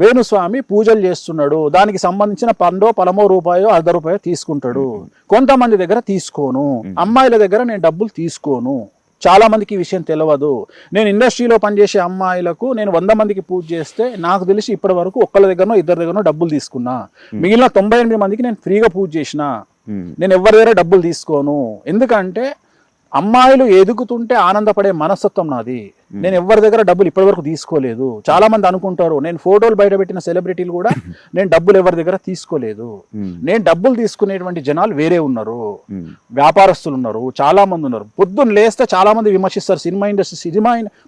వేణుస్వామి పూజలు చేస్తున్నాడు, దానికి సంబంధించిన పలమో రూపాయో ₹1 తీసుకుంటాడు. కొంతమంది దగ్గర తీసుకోను, అమ్మాయిల దగ్గర నేను డబ్బులు తీసుకోను. చాలా మందికి ఈ విషయం తెలియదు. నేను ఇండస్ట్రీలో పనిచేసే అమ్మాయిలకు నేను 100 మందికి పూజ చేస్తే నాకు తెలిసి ఇప్పటి వరకు ఒక్కళ్ళ దగ్గరనో ఇద్దరి దగ్గరనో డబ్బులు తీసుకున్నా. మిగిలిన 98 మందికి నేను ఫ్రీగా పూజ చేసిన. నేను ఎవరి దగ్గర డబ్బులు తీసుకోను. ఎందుకంటే అమ్మాయిలు ఎదుగుతుంటే ఆనందపడే మనస్తత్వం నాది. నేను ఎవరి దగ్గర డబ్బులు ఇప్పటి వరకు తీసుకోలేదు. చాలా మంది అనుకుంటారు నేను ఫోటోలు బయట పెట్టిన సెలబ్రిటీలు కూడా నేను డబ్బులు ఎవరి దగ్గర తీసుకోలేదు. నేను డబ్బులు తీసుకునేటువంటి జనాలు వేరే ఉన్నారు, వ్యాపారస్తులు ఉన్నారు, చాలా మంది ఉన్నారు. పొద్దున్న లేస్తే చాలా మంది విమర్శిస్తారు సినిమా ఇండస్ట్రీ.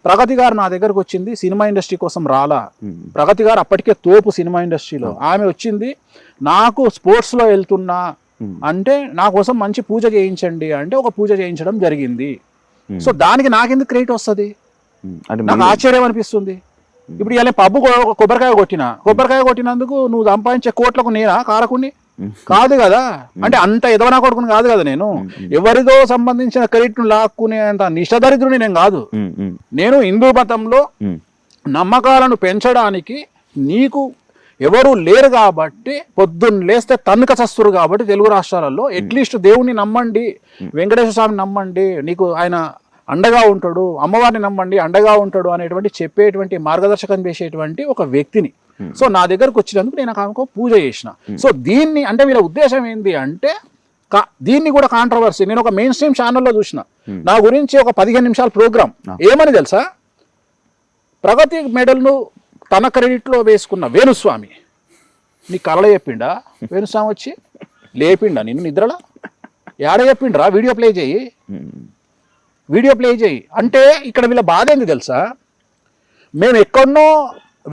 ప్రగతి గారు నా దగ్గరకు వచ్చింది సినిమా ఇండస్ట్రీ కోసం రాలా. ప్రగతి గారు అప్పటికే తోపు సినిమా ఇండస్ట్రీలో. ఆమె వచ్చింది నాకు స్పోర్ట్స్లో వెళ్తున్నా అంటే నా కోసం మంచి పూజ చేయించండి అంటే ఒక పూజ చేయించడం జరిగింది. సో దానికి నాకెందుకు క్రెడిట్ వస్తుంది? నాకు ఆశ్చర్యం అనిపిస్తుంది. ఇప్పుడు ఇలా పబ్బు కొబ్బరికాయ కొట్టినందుకు నువ్వు సంపాదించే కోట్లకు నేనా కారకుని? కాదు కదా. అంటే అంత ఎదవనా కొడుకుని కాదు కదా నేను. ఎవరిదో సంబంధించిన క్రెడిట్ లాక్కునే అంత నిష్టదరిద్రుని నేను కాదు. నేను హిందూ మతంలో నమ్మకాలను పెంచడానికి నీకు ఎవరు లేరు కాబట్టి, పొద్దున్న లేస్తే తన్నుక చస్తురు కాబట్టి తెలుగు రాష్ట్రాలలో అట్లీస్ట్ దేవుణ్ణి నమ్మండి, వెంకటేశ్వర స్వామిని నమ్మండి, నీకు ఆయన అండగా ఉంటాడు, అమ్మవారిని నమ్మండి అండగా ఉంటాడు అనేటువంటి చెప్పేటువంటి మార్గదర్శకం చేసేటువంటి ఒక వ్యక్తిని. సో నా దగ్గరకు వచ్చినందుకు నేను ఆమెకు పూజ చేసిన. సో దీన్ని అంటే వీళ్ళ ఉద్దేశం ఏంటి అంటే, దీన్ని కూడా కాంట్రవర్సీ. నేను ఒక మెయిన్ స్ట్రీమ్ ఛానల్లో చూసిన, నా గురించి ఒక 15 నిమిషాల ప్రోగ్రామ్. ఏమని తెలుసా? ప్రగతి మెడల్ను తన క్రెడిట్లో వేసుకున్న వేణుస్వామి నీ కళ చెప్పిండా? వేణుస్వామి వచ్చి లేపిండా నిన్ను నిద్రలా? ఏడ చెప్పిండ్రా? వీడియో ప్లే చేయి అంటే ఇక్కడ వీళ్ళ బాధ ఏంది తెలుసా? మేము ఎక్కడనో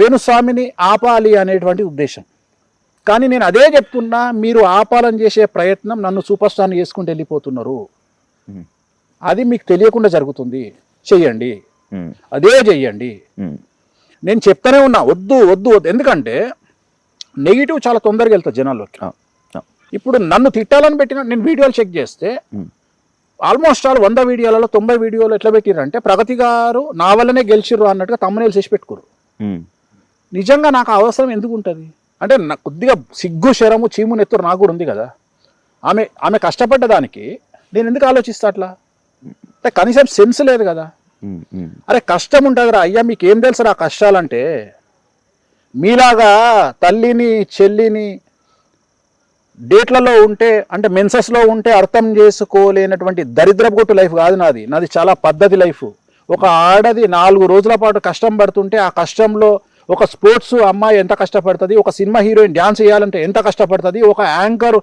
వేణుస్వామిని ఆపాలి అనేటువంటి ఉద్దేశం. కానీ నేను అదే చెప్తున్నా, మీరు ఆపాలని చేసే ప్రయత్నం నన్ను సూపర్ స్టార్ని చేసుకుంటూ వెళ్ళిపోతున్నారు. అది మీకు తెలియకుండా జరుగుతుంది. చెయ్యండి, అదే చెయ్యండి. నేను చెప్తానే ఉన్నా, వద్దు వద్దు వద్దు. ఎందుకంటే నెగిటివ్ చాలా తొందరగా వెళ్తుంది జనాల్లోకి. ఇప్పుడు నన్ను తిట్టాలని పెట్టిన నేను వీడియోలు చెక్ చేస్తే ఆల్మోస్ట్ 100 వీడియోలలో 90 వీడియోలు ఎట్లా పెట్టిరంటే ప్రగతి గారు నా వల్లనే గెలిచిర్రు అన్నట్టుగా తమ్మునేలు చేసి పెట్టుకోరు. నిజంగా నాకు అవసరం ఎందుకు ఉంటుంది అంటే, నాకు కొద్దిగా సిగ్గు శరము చీము నెత్తురు నాకు కూడా ఉంది కదా. ఆమె కష్టపడ్డ దానికి నేను ఎందుకు ఆలోచిస్తా అట్లా? అంటే కనీసం సెన్స్ లేదు కదా. అరే కష్టం ఉంటుందిరా అయ్యా, మీకేం తెలుసు ఆ కష్టాలంటే? మీలాగా తల్లిని చెల్లిని డేట్లలో ఉంటే అంటే మెన్సెస్లో ఉంటే అర్థం చేసుకోలేనటువంటి దరిద్రపుగొట్టు లైఫ్ కాదు నాది. నాది చాలా పద్ధతి లైఫ్. ఒక ఆడది 4 రోజుల పాటు కష్టం పడుతుంటే ఆ కష్టంలో ఒక స్పోర్ట్స్ అమ్మాయి ఎంత కష్టపడుతుంది, ఒక సినిమా హీరోయిన్ డ్యాన్స్ చేయాలంటే ఎంత కష్టపడుతుంది, ఒక యాంకర్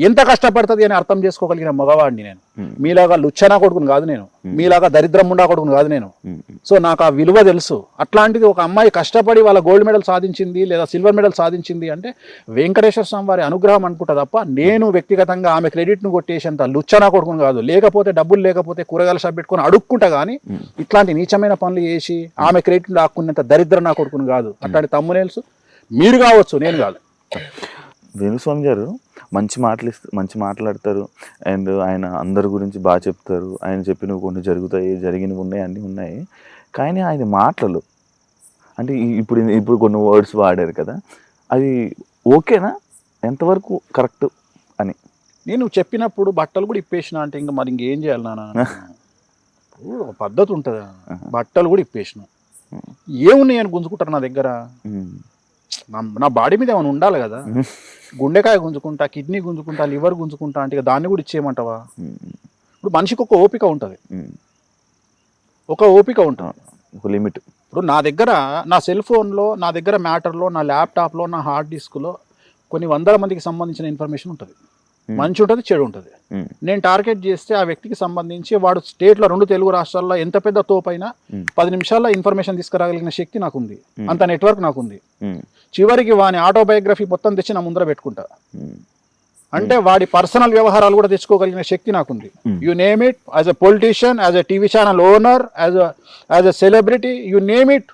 ఎంత కష్టపడుతుంది అని అర్థం చేసుకోగలిగిన మగవాడిని నేను. మీలాగా లుచ్చనా కొడుకుని కాదు నేను, మీలాగా దరిద్రం ముండా కొడుకుని కాదు నేను. సో నాకు ఆ విలువ తెలుసు. అట్లాంటిది ఒక అమ్మాయి కష్టపడి వాళ్ళ గోల్డ్ మెడల్ సాధించింది లేదా సిల్వర్ మెడల్ సాధించింది అంటే వెంకటేశ్వర స్వామి వారి అనుగ్రహం అనుకుంటా తప్ప నేను వ్యక్తిగతంగా ఆమె క్రెడిట్ను కొట్టేసేంత లుచ్చనా కొడుకుని కాదు. లేకపోతే డబ్బులు లేకపోతే కూరగాయల షాప్ పెట్టుకొని అడుక్కుంటా కానీ ఇట్లాంటి నీచమైన పనులు చేసి ఆమె క్రెడిట్ ఆక్కునేంత దరిద్ర నా కొడుకుని కాదు. అట్లాంటి తమ్మునేల్స్ మీరు కావచ్చు, నేను కాదు. వేణుస్వామి గారు మంచి మాట్లాడతారు అండ్ ఆయన అందరి గురించి బాగా చెప్తారు. ఆయన చెప్పినవి కొన్ని జరిగినవి ఉన్నాయి, అన్నీ ఉన్నాయి. కానీ ఆయన మాటలు అంటే ఇప్పుడు కొన్ని వర్డ్స్ వాడారు కదా, అది ఓకేనా, ఎంతవరకు కరెక్ట్ అని? నేను చెప్పినప్పుడు బట్టలు కూడా ఇప్పేసిన అంటే ఇంకా మరి ఇంకేం చేయాలి నాన్న? ఒక పద్ధతి ఉంటుంది. బట్టలు కూడా ఇప్పేసిన, ఏమున్నాయి అని గుంజుకుంటారు నా దగ్గర. నా బాడీ మీద ఏమైనా ఉండాలి కదా. గుండెకాయ గుంజుకుంటా, కిడ్నీ గుంజుకుంటా, లివర్ గుంజుకుంటా అంటే ఇక దాన్ని కూడా ఇచ్చేయమంటావా? ఇప్పుడు మనిషికి ఒక ఓపిక ఉంటుంది, ఒక లిమిట్. ఇప్పుడు నా దగ్గర నా సెల్ ఫోన్లో, నా దగ్గర మ్యాటర్లో, నా ల్యాప్టాప్లో, నా హార్డ్ డిస్క్లో కొన్ని వందల మందికి సంబంధించిన ఇన్ఫర్మేషన్ ఉంటుంది. మంచి ఉంటుంది, చెడు ఉంటుంది. నేను టార్గెట్ చేస్తే ఆ వ్యక్తికి సంబంధించి వాడు స్టేట్లో 2 తెలుగు రాష్ట్రాల్లో ఎంత పెద్ద తోపైనా 10 నిమిషాల్లో ఇన్ఫర్మేషన్ తీసుకురాగలిగిన శక్తి నాకుంది, అంత నెట్వర్క్ నాకుంది. చివరికి వాని ఆటోబయోగ్రఫీ మొత్తం తెచ్చి నా ముందర పెట్టుకుంటా. అంటే వాడి పర్సనల్ వ్యవహారాలు కూడా తెచ్చుకోగలిగిన శక్తి నాకుంది. You name it, as a politician, as a TV channel owner, as a celebrity, you name it,